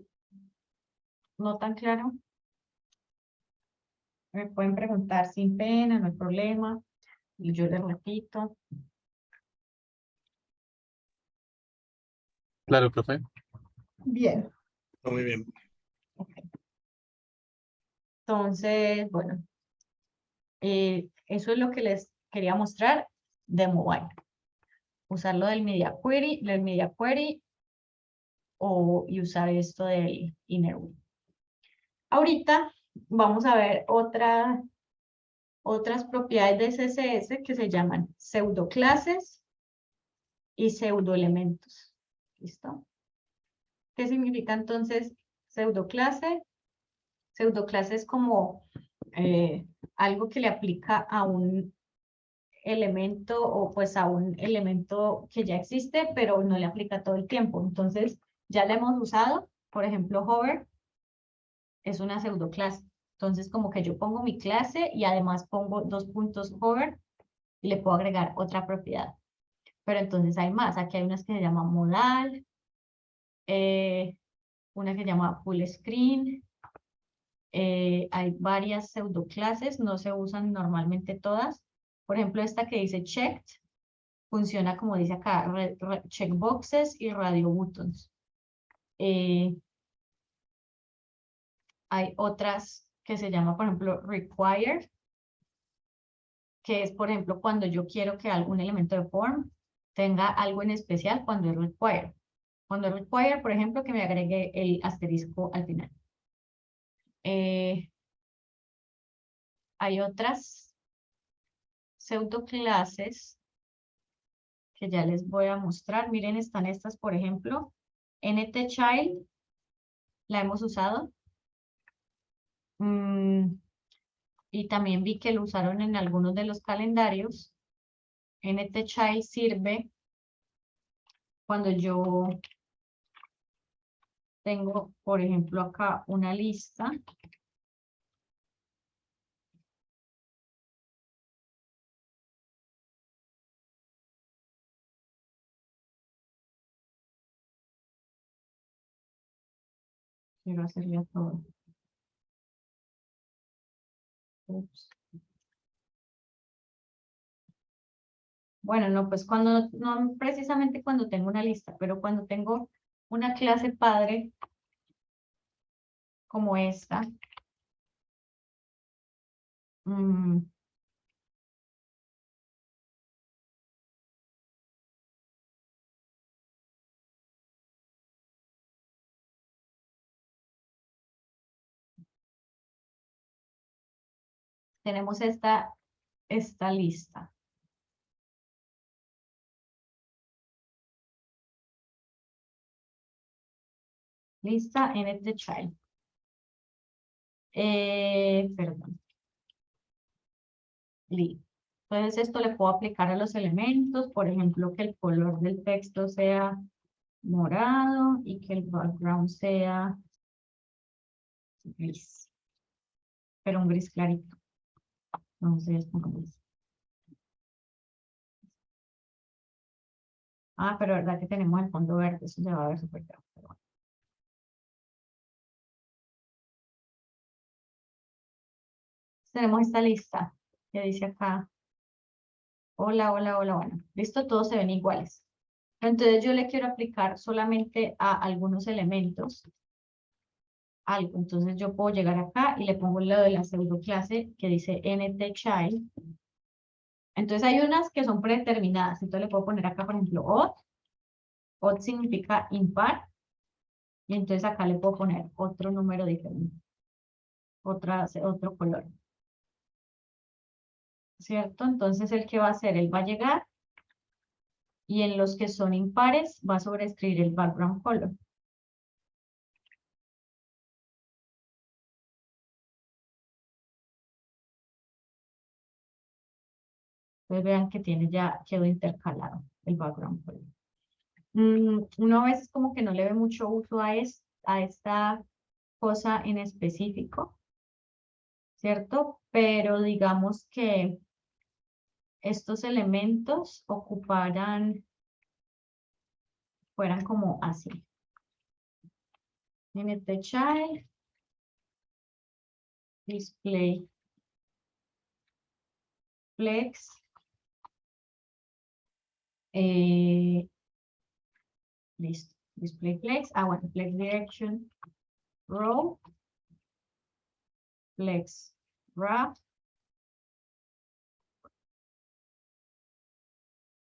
[SPEAKER 1] ¿No tan claro? Me pueden preguntar sin pena, no hay problema. Y yo les repito.
[SPEAKER 3] Claro, profe.
[SPEAKER 1] Bien.
[SPEAKER 3] Muy bien.
[SPEAKER 1] Okay. Entonces, bueno, eso es lo que les quería mostrar de mobile. Usarlo del media query y usar esto del inner width. Ahorita vamos a ver otras propiedades de CSS que se llaman pseudoclases y pseudoelementos. ¿Listo? ¿Qué significa entonces pseudoclase? Pseudoclase es como algo que le aplica a un elemento o pues a un elemento que ya existe, pero no le aplica todo el tiempo. Entonces, ya la hemos usado. Por ejemplo, hover es una pseudoclase. Entonces, como que yo pongo mi clase y además pongo 2 puntos hover y le puedo agregar otra propiedad. Pero entonces hay más. Aquí hay unas que se llaman modal, una que se llama full screen. Hay varias pseudoclases, no se usan normalmente todas. Por ejemplo, esta que dice checked, funciona como dice acá, checkboxes y radio buttons. Hay otras que se llama, por ejemplo, required, que es, por ejemplo, cuando yo quiero que algún elemento de form tenga algo en especial cuando es required. Cuando es required, por ejemplo, que me agregue el asterisco al final. Hay otras pseudoclases que ya les voy a mostrar. Miren, están estas, por ejemplo, NTChild, la hemos usado. Y también vi que lo usaron en algunos de los calendarios. NTChild sirve cuando yo tengo, por ejemplo, acá una lista. Quiero hacerle todo. Ups. Bueno, no, pues cuando, no precisamente cuando tengo una lista, pero cuando tengo una clase padre como esta, tenemos esta lista. Lista NTChild. Perdón. Entonces esto le puedo aplicar a los elementos, por ejemplo, que el color del texto sea morado y que el background sea gris, pero un gris clarito. Entonces, pongamos. Ah, pero verdad que tenemos el fondo verde, eso se va a ver súper feo. Pero bueno. Tenemos esta lista que dice acá, hola, hola, hola, bueno, listo, todos se ven iguales. Entonces yo le quiero aplicar solamente a algunos elementos algo. Entonces yo puedo llegar acá y le pongo lo de la pseudoclase que dice NTChild. Entonces hay unas que son predeterminadas. Entonces le puedo poner acá, por ejemplo, odd. Odd significa impar. Y entonces acá le puedo poner otro número diferente. Otro color. ¿Cierto? Entonces el que va a hacer, él va a llegar. Y en los que son impares va a sobreescribir el background color. Entonces vean que tiene ya, quedó intercalado el background color. Uno a veces como que no le ve mucho uso a esta cosa en específico, ¿cierto? Pero digamos que estos elementos fueran como así. NTChild, display flex, listo, display flex, bueno, flex direction, row, flex wrap,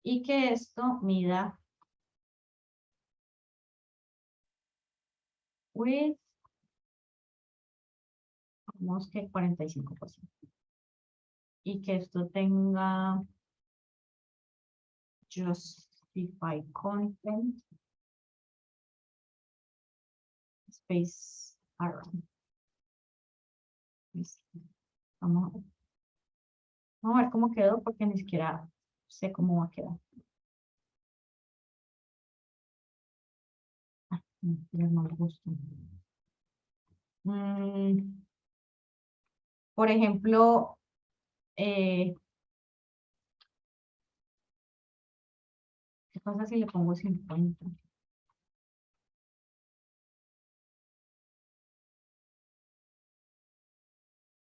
[SPEAKER 1] y que esto mida width, digamos que 45%. Y que esto tenga justify content, space around. Vamos a ver cómo quedó porque ni siquiera sé cómo va a quedar. No me gusta. Por ejemplo, ¿qué pasa si le pongo 50?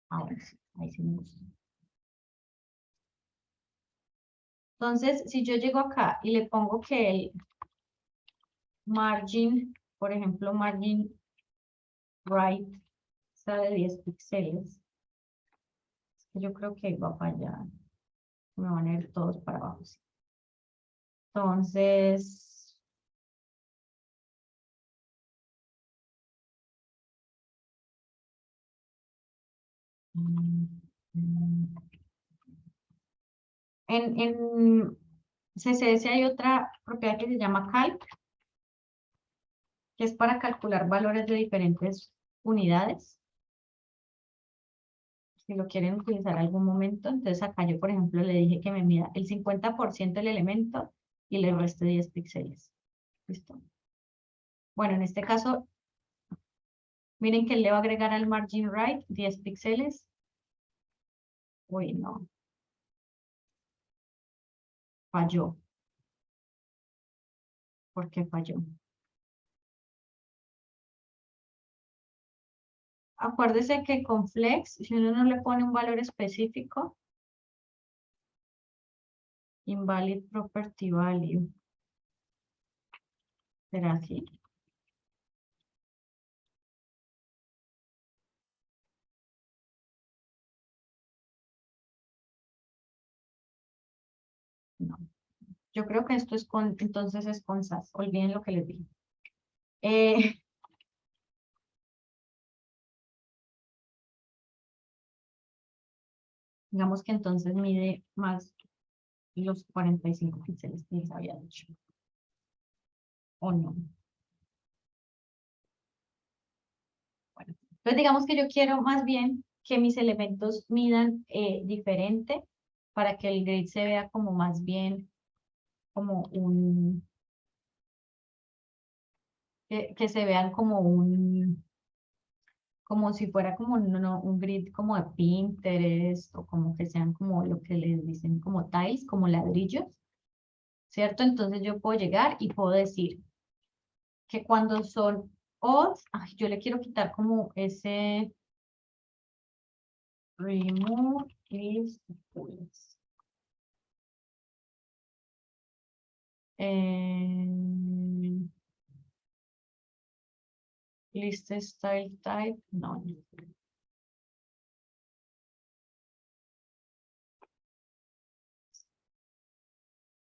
[SPEAKER 1] Ahora sí, ahí sí me gusta. Entonces, si yo llego acá y le pongo que el margin, por ejemplo, margin right, está de 10 píxeles, es que yo creo que va para allá. Me van a ir todos para abajo. Sí. Entonces, en CSS hay otra propiedad que se llama calc, que es para calcular valores de diferentes unidades. Si lo quieren utilizar algún momento, entonces acá yo, por ejemplo, le dije que me mida el 50% del elemento y le reste 10 píxeles. ¿Listo? Bueno, en este caso, miren que él le va a agregar al margin right 10 píxeles. Uy, no. Falló. ¿Por qué falló? Acuérdese que con flex, si uno no le pone un valor específico, invalid property value. ¿Será así? No. Yo creo que esto es con, entonces es con SAS. Olviden lo que les dije. Digamos que entonces mide más los 45 píxeles que les había dicho. ¿O no? Bueno, entonces digamos que yo quiero más bien que mis elementos midan diferente para que el grid se vea como más bien como un, que se vean como un, como si fuera como un grid como de Pinterest o como que sean como lo que les dicen como tiles, como ladrillos, ¿cierto? Entonces yo puedo llegar y puedo decir que cuando son odds, ay, yo le quiero quitar como ese remove list pools. List style type, no.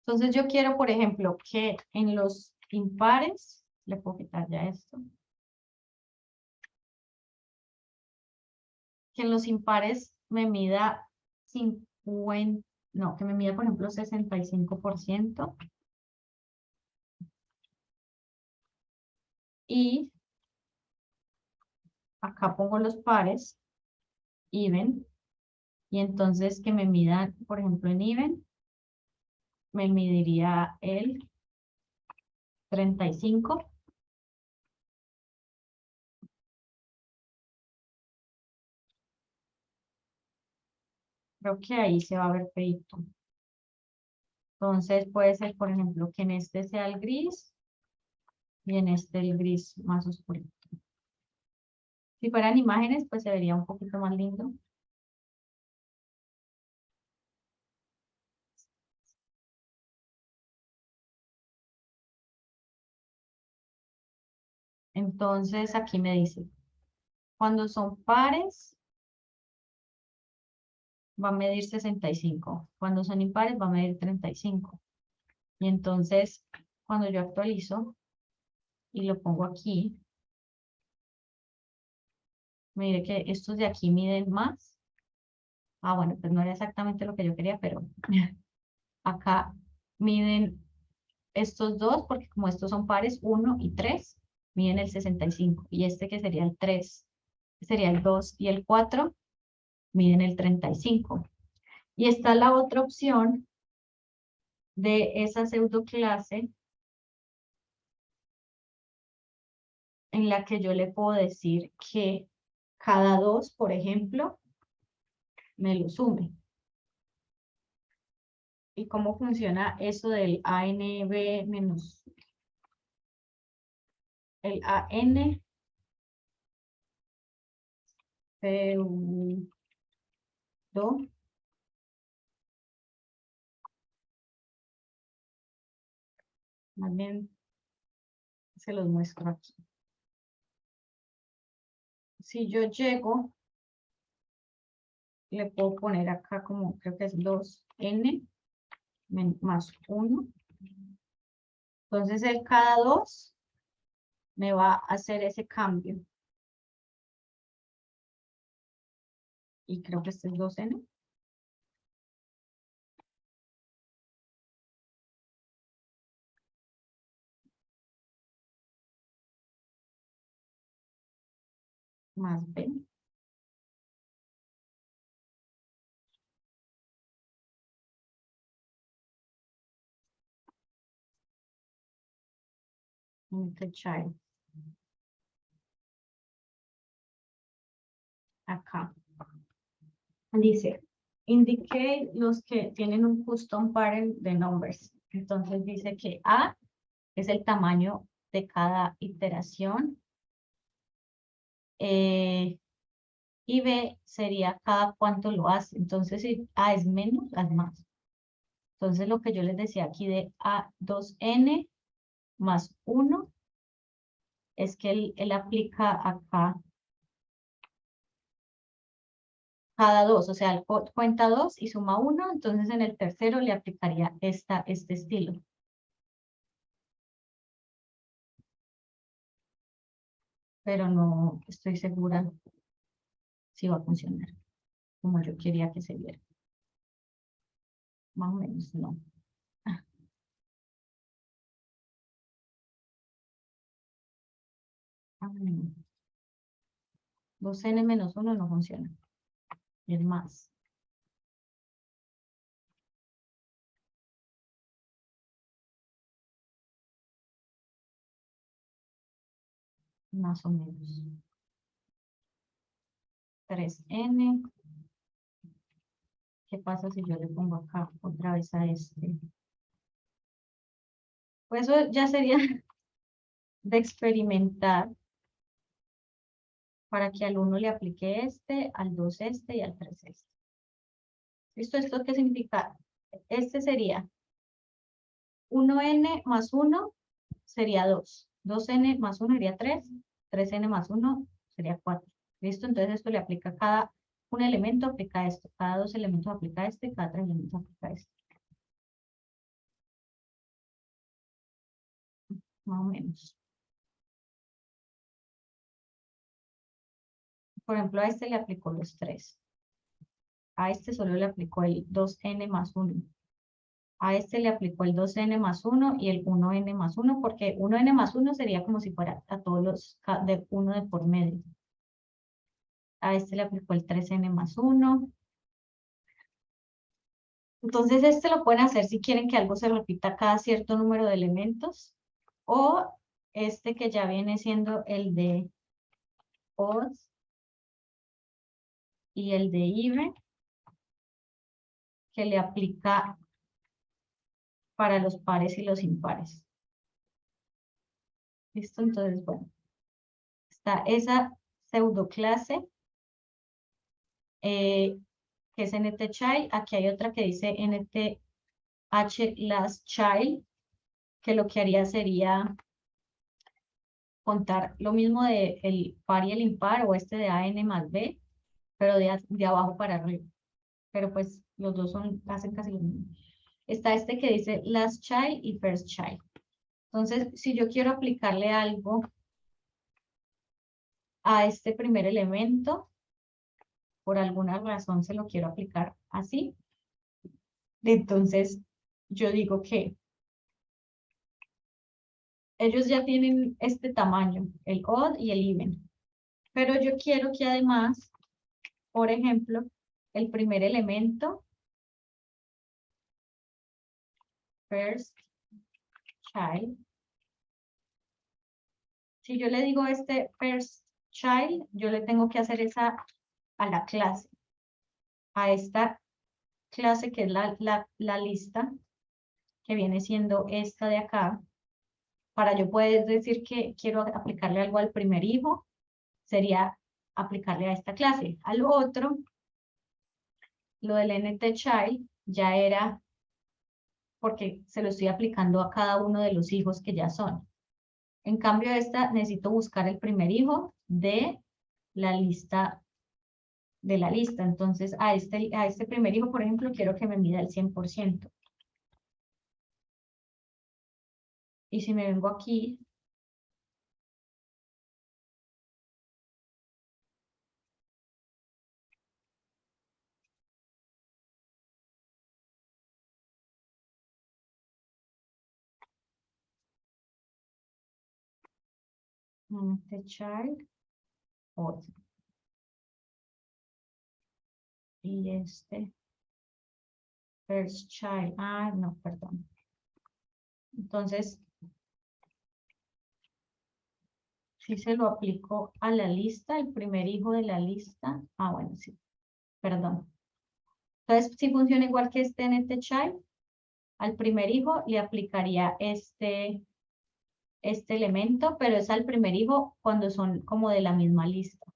[SPEAKER 1] Entonces yo quiero, por ejemplo, que en los impares, le puedo quitar ya esto, que en los impares me mida 50, no, que me mida, por ejemplo, 65%. Y acá pongo los pares, even, y entonces que me midan, por ejemplo, en even, me mediría el 35. Creo que ahí se va a ver feito. Entonces puede ser, por ejemplo, que en este sea el gris y en este el gris más oscuro. Si fueran imágenes, pues se vería un poquito más lindo. Entonces aquí me dice, cuando son pares, va a medir 65. Cuando son impares, va a medir 35. Y entonces, cuando yo actualizo y lo pongo aquí, mire que estos de aquí miden más. Ah, bueno, pues no era exactamente lo que yo quería, pero acá miden estos dos, porque como estos son pares, 1 y 3, miden el 65. Y este que sería el 3, sería el 2 y el 4, miden el 35. Y está la otra opción de esa pseudo clase en la que yo le puedo decir que cada 2, por ejemplo, me lo sume. ¿Y cómo funciona eso del ANB menos el AN? Más bien, se los muestro aquí. Si yo llego, le puedo poner acá como, creo que es 2n más 1. Entonces, el cada 2 me va a hacer ese cambio. Y creo que este es 2n. Más b. Entre child. Acá. Dice, indicate los que tienen un custom parent de numbers. Entonces dice que A es el tamaño de cada iteración. Y B sería cada cuánto lo hace. Entonces, si A es menos, A es más. Entonces, lo que yo les decía aquí de A2N más 1 es que él aplica acá cada 2, o sea, él cuenta 2 y suma 1, entonces en el tercero le aplicaría este estilo. Pero no estoy segura si va a funcionar como yo quería que se viera. Más o menos, no. 2n menos 1 no funciona. Es más. Más o menos. 3n. ¿Qué pasa si yo le pongo acá otra vez a este? Pues eso ya sería de experimentar para que al 1 le aplique este, al 2 este y al 3 este. ¿Listo? ¿Esto qué significa? Este sería 1n más 1 sería 2. 2n más 1 sería 3. 3n más 1 sería 4. ¿Listo? Entonces esto le aplica a cada un elemento, aplica esto. Cada 2 elementos aplica este, cada 3 elementos aplica este. Más o menos. Por ejemplo, a este le aplicó los 3. A este solo le aplicó el 2n más 1. A este le aplicó el 2n más 1 y el 1n más 1, porque 1n más 1 sería como si fuera a todos los de 1 de por medio. A este le aplicó el 3n más 1. Entonces, este lo pueden hacer si quieren que algo se repita cada cierto número de elementos. O este que ya viene siendo el de odd y el de even, que le aplica para los pares y los impares. ¿Listo? Entonces, bueno. Está esa pseudo clase que es NTChild. Aquí hay otra que dice NTHLastChild, que lo que haría sería contar lo mismo de el par y el impar, o este de AN más B, pero de abajo para arriba. Pero pues los dos hacen casi lo mismo. Está este que dice last child y first child. Entonces, si yo quiero aplicarle algo a este primer elemento, por alguna razón se lo quiero aplicar así, entonces yo digo que ellos ya tienen este tamaño, el odd y el even, pero yo quiero que además, por ejemplo, el primer elemento, first child, si yo le digo este first child, yo le tengo que hacer esa a la clase, a esta clase que es la lista, que viene siendo esta de acá, para yo poder decir que quiero aplicarle algo al primer hijo, sería aplicarle a esta clase. Al otro, lo del NT-Child ya era porque se lo estoy aplicando a cada uno de los hijos que ya son. En cambio, esta necesito buscar el primer hijo de la lista. Entonces, a este primer hijo, por ejemplo, quiero que me mida el 100%. Y si me vengo aquí, este child, otro. Y este, first child, no, perdón. Entonces, si se lo aplico a la lista, el primer hijo de la lista, bueno, sí, perdón. Entonces, si funciona igual que este NT-Child, al primer hijo le aplicaría este elemento, pero es al primer hijo cuando son como de la misma lista.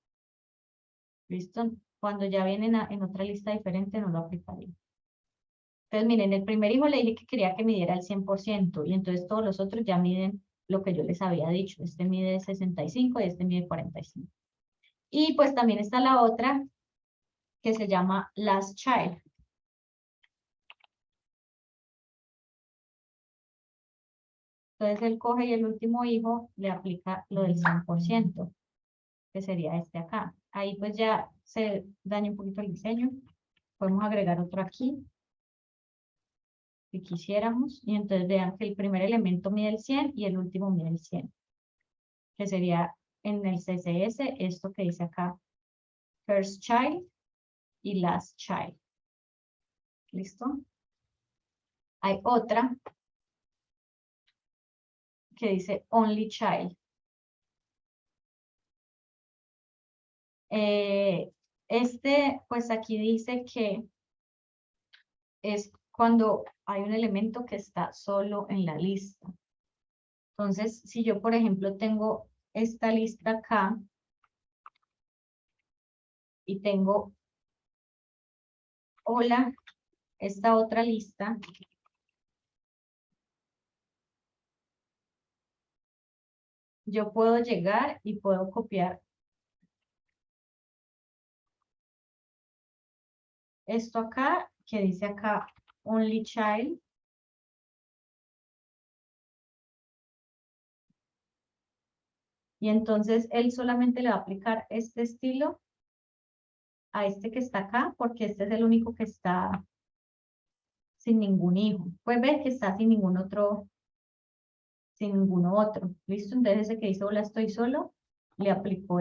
[SPEAKER 1] ¿Listo? Cuando ya vienen en otra lista diferente no lo aplicaría. Entonces, miren, el primer hijo le dije que quería que midiera el 100% y entonces todos los otros ya miden lo que yo les había dicho. Este mide 65 y este mide 45. Y pues también está la otra que se llama last child. Entonces él coge y el último hijo le aplica lo del 100%, que sería este acá. Ahí pues ya se daña un poquito el diseño. Podemos agregar otro aquí, si quisiéramos. Y entonces vean que el primer elemento mide el 100 y el último mide el 100. Que sería en el CSS esto que dice acá, first child y last child. ¿Listo? Hay otra que dice only child. Pues aquí dice que es cuando hay un elemento que está solo en la lista. Entonces, si yo, por ejemplo, tengo esta lista acá y tengo, hola, esta otra lista, yo puedo llegar y puedo copiar esto acá, que dice acá only child. Y entonces él solamente le va a aplicar este estilo a este que está acá, porque este es el único que está sin ningún hijo. Pues ver que está sin ningún otro, sin ninguno otro. ¿Listo? Entonces ese que dice hola estoy solo, le aplicó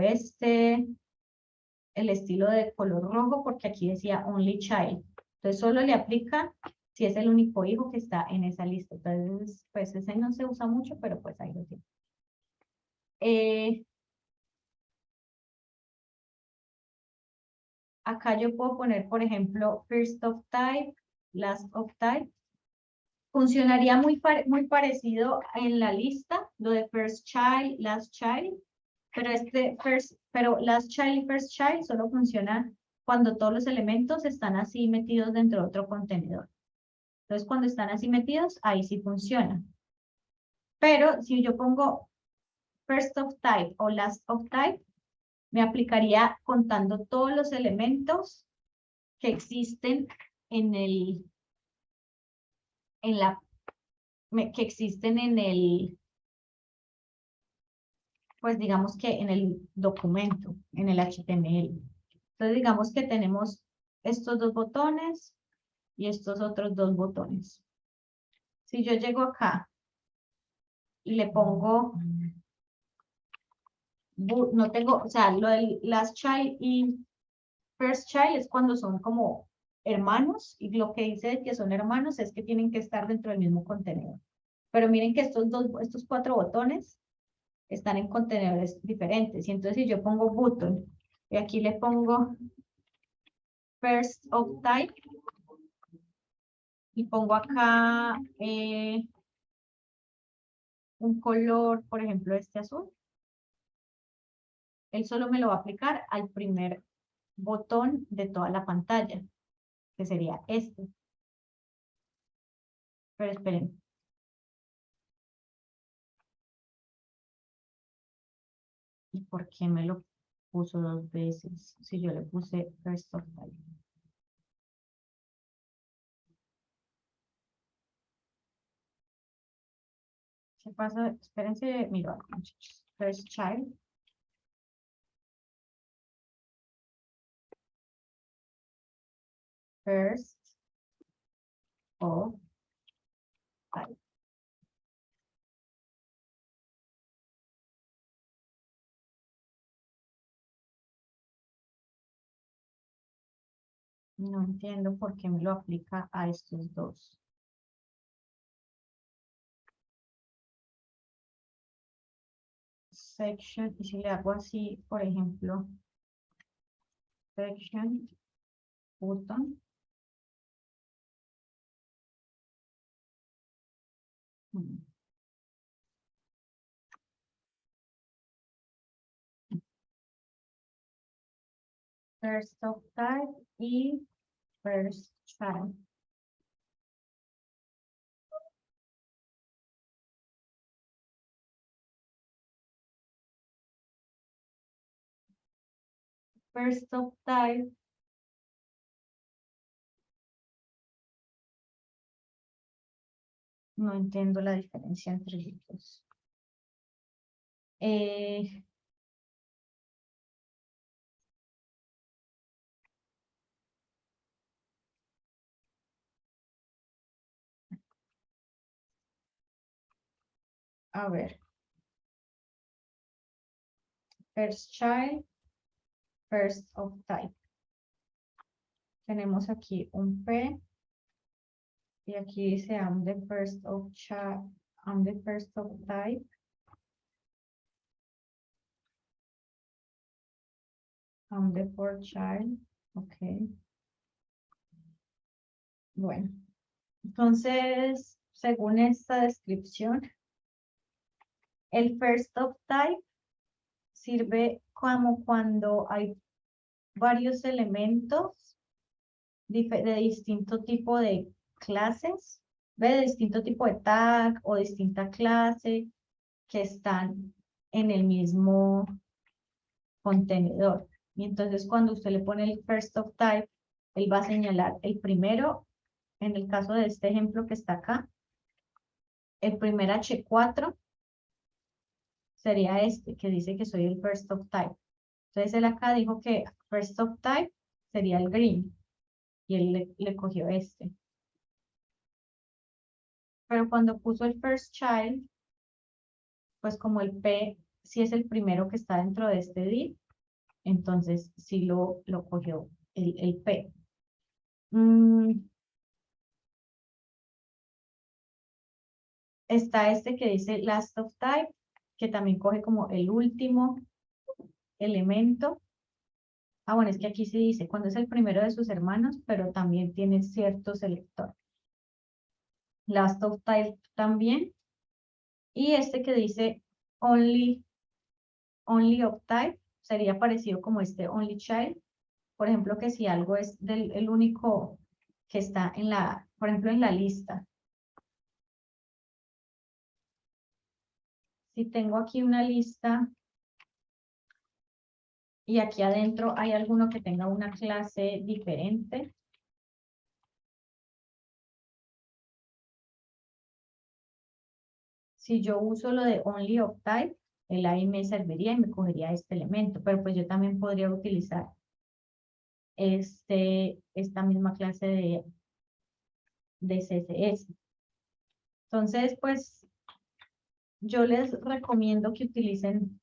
[SPEAKER 1] el estilo de color rojo, porque aquí decía only child. Entonces solo le aplica si es el único hijo que está en esa lista. Entonces, pues ese no se usa mucho, pero pues ahí lo tiene. Acá yo puedo poner, por ejemplo, first of type, last of type. Funcionaría muy parecido en la lista, lo de first child, last child, pero last child y first child solo funciona cuando todos los elementos están así metidos dentro de otro contenedor. Entonces, cuando están así metidos, ahí sí funciona. Pero si yo pongo first of type o last of type, me aplicaría contando todos los elementos que existen pues digamos que en el documento, en el HTML. Entonces digamos que tenemos estos dos botones y estos otros dos botones. Si yo llego acá y le pongo, no tengo, o sea, lo del last child y first child es cuando son como hermanos, y lo que dice que son hermanos es que tienen que estar dentro del mismo contenedor. Pero miren que estos 4 botones están en contenedores diferentes. Y entonces si yo pongo button y aquí le pongo first of type y pongo acá un color, por ejemplo, este azul, él solo me lo va a aplicar al primer botón de toda la pantalla. que sería este. Pero esperen. ¿Y por qué me lo puso 2 veces? Si yo le puse first of type. ¿Qué pasa? Espérense, miro algo, muchachos. First child. First of type. No entiendo por qué me lo aplica a estos dos. Section, y si le hago así, por ejemplo, section, button. First of type y first child. First of type. No entiendo la diferencia entre ellos. A ver. First child, first of type. Tenemos aquí un P. Y aquí dice I'm the first of child, I'm the first of type. I'm the fourth child. Ok. Bueno. Entonces, según esta descripción, el first of type sirve como cuando hay varios elementos de distinto tipo de clases, de distinto tipo de tag o distinta clase que están en el mismo contenedor. Y entonces cuando usted le pone el first of type, él va a señalar el primero, en el caso de este ejemplo que está acá, el primer H4 sería este, que dice que soy el first of type. Entonces él acá dijo que first of type sería el green, y él le cogió este. Pero cuando puso el first child, pues como el P sí es el primero que está dentro de este div, entonces sí lo cogió el P. Está este que dice last of type, que también coge como el último elemento. Ah, bueno, es que aquí sí dice cuando es el primero de sus hermanos, pero también tiene cierto selector. Last of type también. Y este que dice only of type, sería parecido como este only child. Por ejemplo, que si algo es el único que está en la, por ejemplo, en la lista. Si tengo aquí una lista y aquí adentro hay alguno que tenga una clase diferente. Si yo uso lo de only of type, el ahí me serviría y me cogería este elemento, pero pues yo también podría utilizar esta misma clase de CSS. Entonces, pues, yo les recomiendo que utilicen,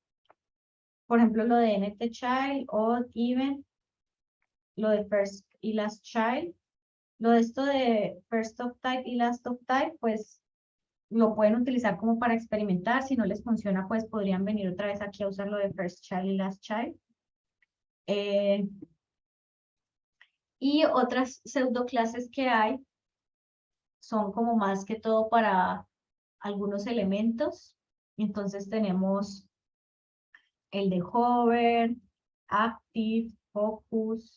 [SPEAKER 1] por ejemplo, lo de NTChild, odd, even, lo de first y last child. Lo de esto de first of type y last of type, pues, lo pueden utilizar como para experimentar. Si no les funciona, pues podrían venir otra vez aquí a usar lo de first child y last child. Y otras pseudo clases que hay son como más que todo para algunos elementos. Entonces tenemos el de hover, active, focus,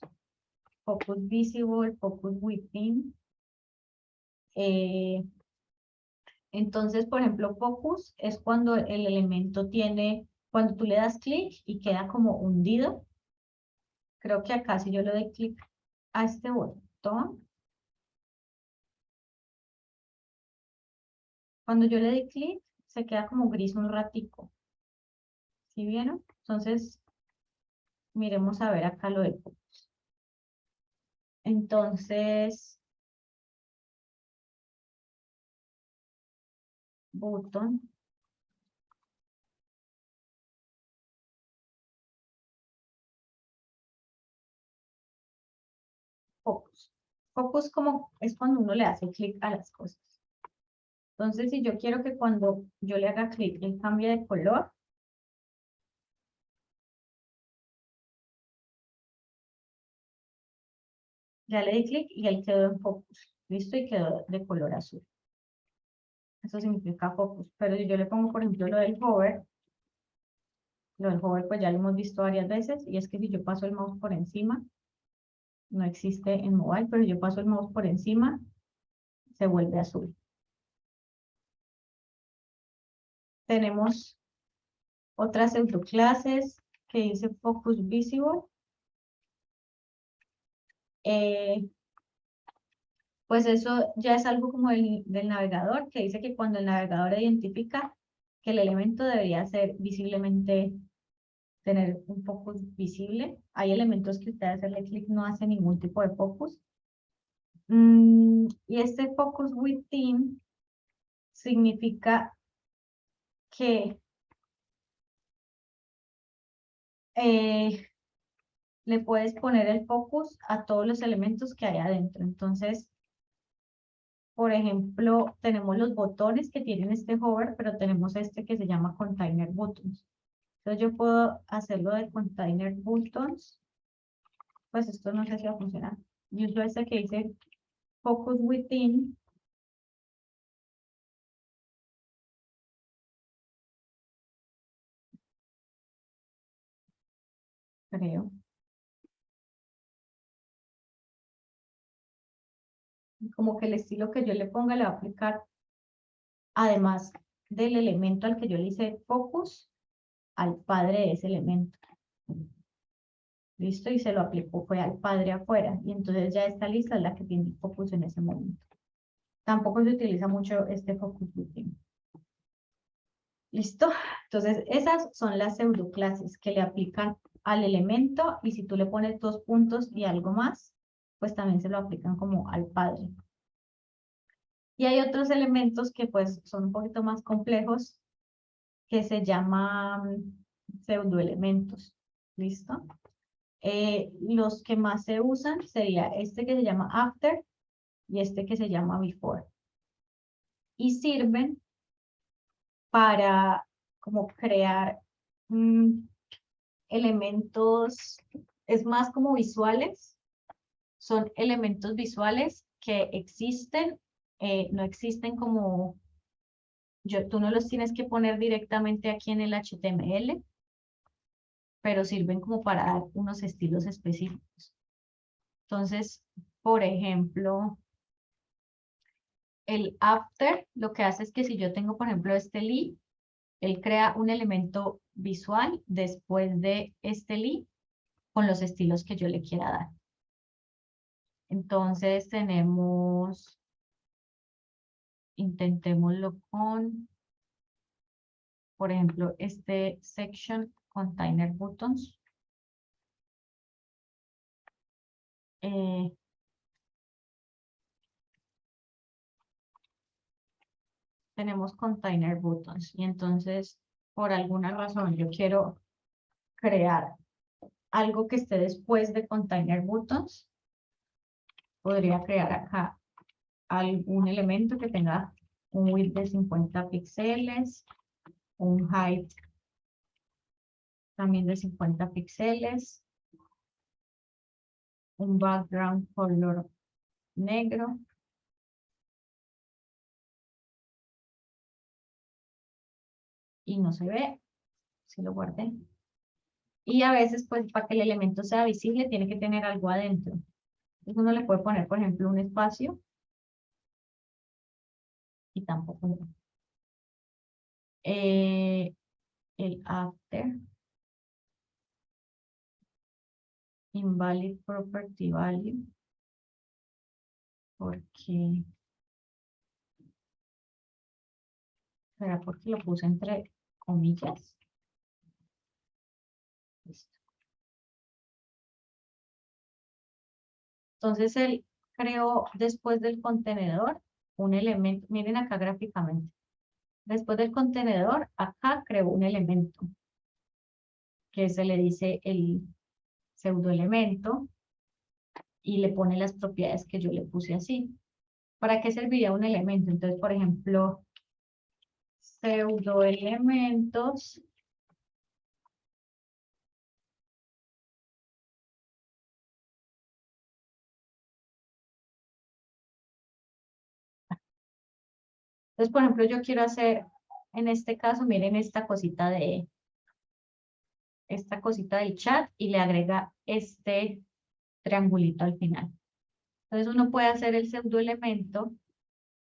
[SPEAKER 1] focus visible, focus within. Entonces, por ejemplo, focus es cuando el elemento tiene, cuando tú le das clic y queda como hundido. Creo que acá si yo le doy clic a este botón, cuando yo le doy clic, se queda como gris un ratico. ¿Sí vieron? Entonces, miremos a ver acá lo de focus. Entonces, botón. Focus. Focus como es cuando uno le hace clic a las cosas. Entonces, si yo quiero que cuando yo le haga clic, él cambie de color, ya le di clic y él quedó en focus. Listo, y quedó de color azul. Eso significa focus. Pero si yo le pongo, por ejemplo, lo del hover pues ya lo hemos visto varias veces, y es que si yo paso el mouse por encima, no existe en mobile, pero si yo paso el mouse por encima, se vuelve azul. Tenemos otras pseudoclases que dice Focus Visible. Pues eso ya es algo como del navegador, que dice que cuando el navegador identifica que el elemento debería ser visiblemente, tener un focus visible. Hay elementos que usted hacerle clic no hace ningún tipo de focus. Y este Focus Within significa que le puedes poner el focus a todos los elementos que hay adentro. Entonces, por ejemplo, tenemos los botones que tienen este hover, pero tenemos este que se llama Container Buttons. Entonces yo puedo hacerlo de Container Buttons. Pues esto no sé si va a funcionar. Yo uso este que dice Focus Within. Creo. Como que el estilo que yo le ponga le va a aplicar, además del elemento al que yo le hice focus, al padre de ese elemento. Listo, y se lo aplicó, fue al padre afuera. Y entonces ya esta lista es la que tiene focus en ese momento. Tampoco se utiliza mucho este focus within. ¿Listo? Entonces, esas son las pseudoclases que le aplican al elemento, y si tú le pones 2 puntos y algo más, pues también se lo aplican como al padre. Y hay otros elementos que pues son un poquito más complejos, que se llaman pseudoelementos. ¿Listo? Los que más se usan sería este que se llama after y este que se llama before. Y sirven para como crear elementos, es más como visuales, son elementos visuales que existen, no existen como, tú no los tienes que poner directamente aquí en el HTML, pero sirven como para dar unos estilos específicos. Entonces, por ejemplo, el after lo que hace es que si yo tengo, por ejemplo, este li, él crea un elemento visual después de este li con los estilos que yo le quiera dar. Entonces tenemos, intentémoslo con, por ejemplo, este section container buttons. Tenemos container buttons y entonces por alguna razón yo quiero crear algo que esté después de container buttons. Podría crear acá algún elemento que tenga un width de 50 píxeles, un height también de 50 píxeles, un background color negro. Y no se ve, si lo guardé. Y a veces, pues, para que el elemento sea visible, tiene que tener algo adentro. Entonces uno le puede poner, por ejemplo, un espacio y tampoco no. El after. Invalid property value. Porque... ¿Será porque lo puse entre comillas? Listo. Entonces él creó después del contenedor un elemento. Miren acá gráficamente. Después del contenedor, acá creó un elemento que se le dice el pseudoelemento y le pone las propiedades que yo le puse así. ¿Para qué serviría un elemento? Entonces, por ejemplo, pseudoelementos entonces, por ejemplo, yo quiero hacer, en este caso, miren esta cosita del chat y le agrega este triangulito al final. Entonces uno puede hacer el pseudoelemento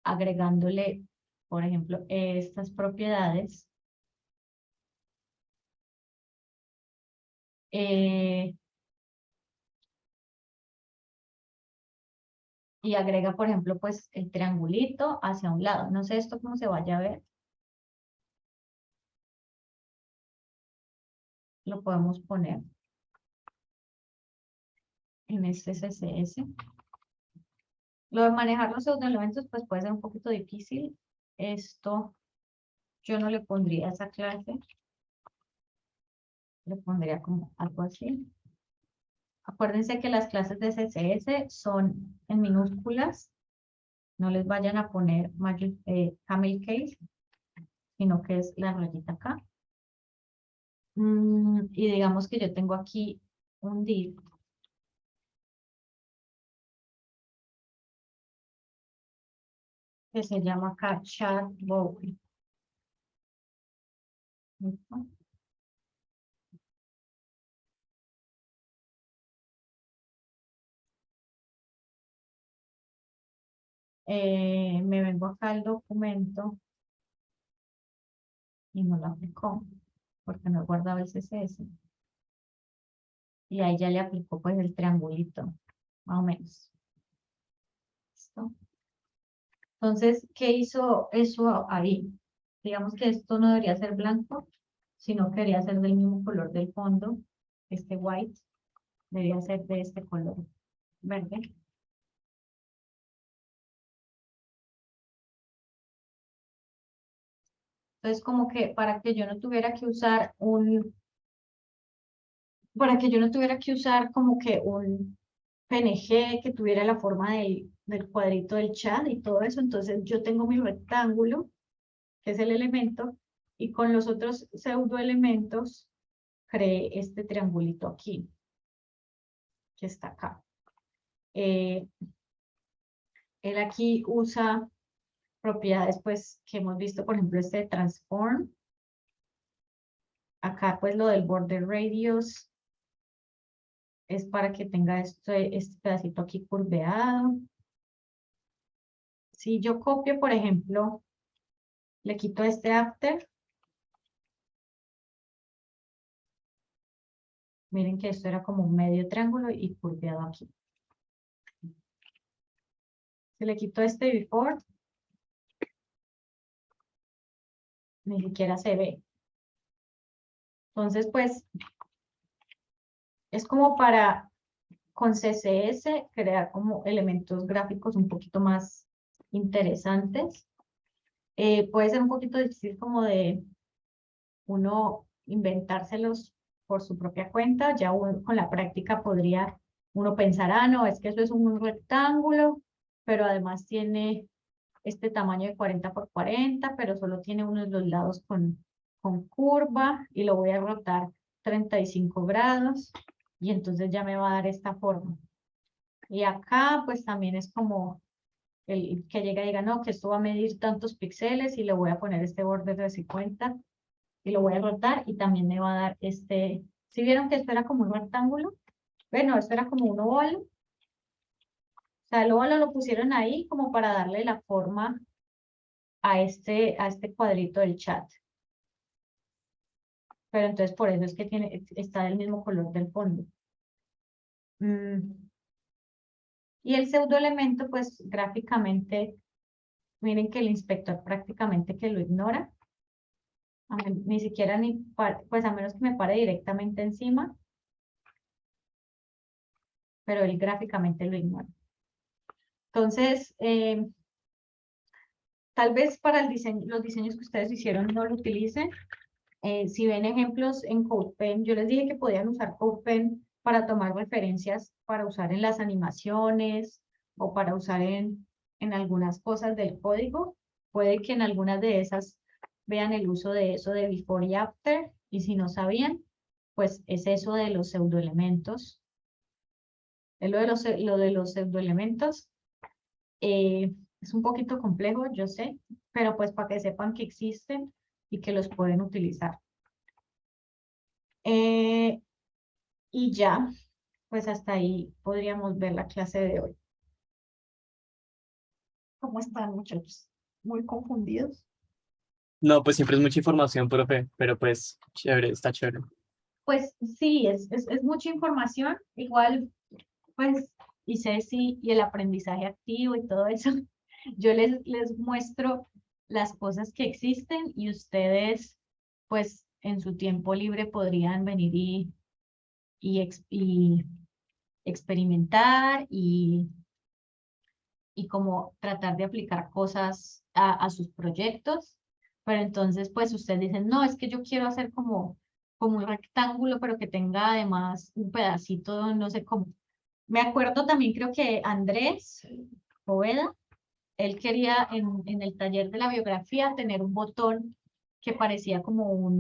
[SPEAKER 1] agregándole, por ejemplo, estas propiedades. Y agrega, por ejemplo, pues el triangulito hacia un lado. No sé esto cómo se vaya a ver. Lo podemos poner en este CSS. Lo de manejar los pseudoelementos pues puede ser un poquito difícil. Esto yo no le pondría esa clase. Le pondría como algo así. Acuérdense que las clases de CSS son en minúsculas. No les vayan a poner camel case, sino que es la rayita acá. Y digamos que yo tengo aquí un div que se llama acá chat bowl. ¿Listo? Me vengo acá al documento y no lo aplicó porque no he guardado el CSS. Y ahí ya le aplicó pues el triangulito, más o menos. ¿Listo? Entonces, ¿qué hizo eso ahí? Digamos que esto no debería ser blanco, sino que debería ser del mismo color del fondo. Este white debería ser de este color verde. Entonces, como que para que yo no tuviera que usar como que un PNG que tuviera la forma del cuadrito del chat y todo eso, entonces yo tengo mi rectángulo, que es el elemento, y con los otros pseudoelementos creé este triangulito aquí, que está acá. Él aquí usa propiedades pues que hemos visto, por ejemplo, este transform. Acá pues lo del border radius es para que tenga este pedacito aquí curveado. Si yo copio, por ejemplo, le quito este after. Miren que esto era como un medio triángulo y curveado aquí. Si le quito este before, ni siquiera se ve. Entonces, pues, es como para con CSS crear como elementos gráficos un poquito más interesantes. Puede ser un poquito difícil como de uno inventárselos por su propia cuenta. Ya con la práctica podría uno pensar, ah, no, es que eso es un rectángulo, pero además tiene este tamaño de 40 por 40, pero solo tiene uno de los lados con curva y lo voy a rotar 35 grados y entonces ya me va a dar esta forma. Y acá pues también es como el que llega y diga, no, que esto va a medir tantos píxeles y le voy a poner este border de 50 y lo voy a rotar y también me va a dar este, ¿sí vieron que esto era como un rectángulo? Bueno, esto era como un óvalo sea, el óvalo lo pusieron ahí como para darle la forma a este cuadrito del chat. Pero entonces por eso es que está del mismo color del fondo. Y el pseudoelemento, pues gráficamente, miren que el inspector prácticamente que lo ignora. Ni siquiera pues a menos que me pare directamente encima, pero él gráficamente lo ignora. Entonces, tal vez para los diseños que ustedes hicieron no lo utilicen. Si ven ejemplos en CodePen, yo les dije que podían usar CodePen para tomar referencias para usar en las animaciones o para usar en algunas cosas del código. Puede que en algunas de esas vean el uso de eso de before y after, y si no sabían, pues es eso de los pseudoelementos. Es lo de los pseudoelementos. Es un poquito complejo, yo sé, pero pues para que sepan que existen y que los pueden utilizar. Y ya, pues hasta ahí podríamos ver la clase de hoy. ¿Cómo están, muchachos? ¿Muy confundidos?
[SPEAKER 4] No, pues siempre es mucha información, profe, pero pues chévere, está chévere.
[SPEAKER 1] Pues sí, es mucha información. Igual, pues, y Ceci y el aprendizaje activo y todo eso. Yo les muestro las cosas que existen y ustedes, pues, en su tiempo libre podrían venir y experimentar y como tratar de aplicar cosas a sus proyectos. Pero entonces, pues ustedes dicen, no, es que yo quiero hacer como un rectángulo, pero que tenga además un pedacito, no sé cómo. Me acuerdo también, creo que Andrés Poveda, él quería en el taller de la biografía tener un botón que parecía como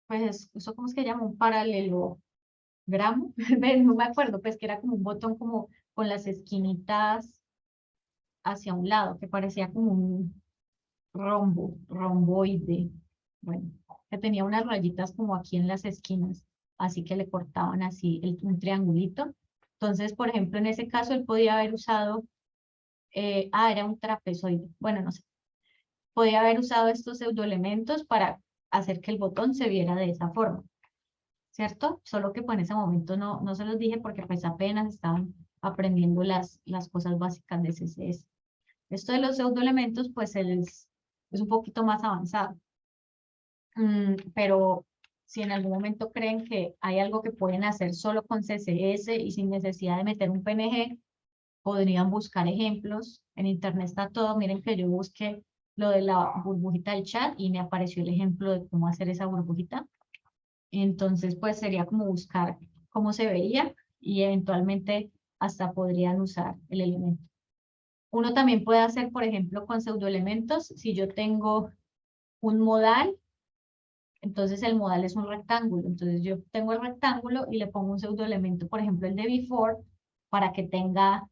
[SPEAKER 1] pues eso, ¿cómo es que se llama? Un paralelogramo. No me acuerdo, pues que era como un botón como con las esquinitas hacia un lado, que parecía como un romboide. Bueno, que tenía unas rayitas como aquí en las esquinas, así que le cortaban así un triangulito. Entonces, por ejemplo, en ese caso él podía haber usado, era un trapezoide, bueno, no sé, podía haber usado estos pseudoelementos para hacer que el botón se viera de esa forma, ¿cierto? Solo que pues en ese momento no se los dije porque pues apenas estaban aprendiendo las cosas básicas de CSS. Esto de los pseudoelementos pues es un poquito más avanzado. Pero si en algún momento creen que hay algo que pueden hacer solo con CSS y sin necesidad de meter un PNG, podrían buscar ejemplos. En internet está todo. Miren que yo busqué lo de la burbujita del chat y me apareció el ejemplo de cómo hacer esa burbujita. Entonces, pues sería como buscar cómo se veía y eventualmente hasta podrían usar el elemento. Uno también puede hacer, por ejemplo, con pseudoelementos. Si yo tengo un modal, entonces el modal es un rectángulo. Entonces yo tengo el rectángulo y le pongo un pseudoelemento, por ejemplo, el de before, para que tenga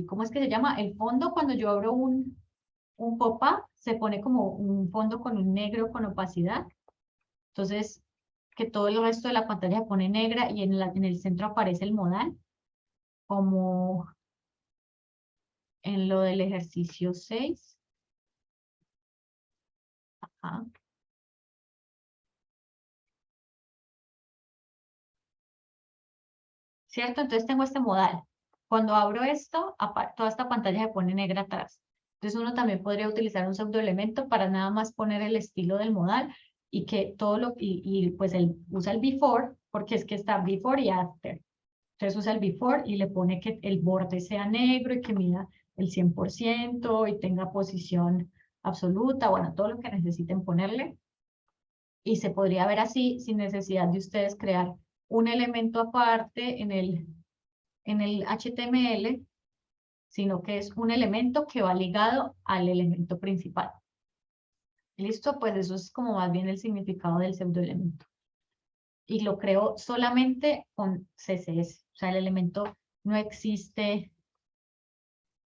[SPEAKER 1] ¿cómo es que se llama? El fondo, cuando yo abro un pop-up, se pone como un fondo con un negro con opacidad. Entonces, que todo el resto de la pantalla se pone negra y en el centro aparece el modal, como en lo del ejercicio 6. Ajá. ¿Cierto? Entonces tengo este modal. Cuando abro esto, toda esta pantalla se pone negra atrás. Entonces uno también podría utilizar un pseudoelemento para nada más poner el estilo del modal y que todo y pues él usa el before, porque es que está before y after. Entonces usa el before y le pone que el borde sea negro y que mida el 100% y tenga posición absoluta, bueno, todo lo que necesiten ponerle. Y se podría ver así sin necesidad de ustedes crear un elemento aparte en el HTML, sino que es un elemento que va ligado al elemento principal. ¿Listo? Pues eso es como más bien el significado del pseudoelemento. Y lo creo solamente con CSS. O sea, el elemento no existe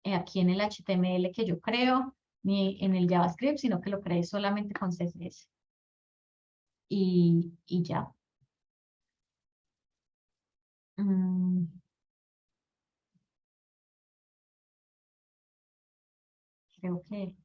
[SPEAKER 1] aquí en el HTML que yo creo, ni en el JavaScript, sino que lo creé solamente con CSS. Y ya. Mm. Creo que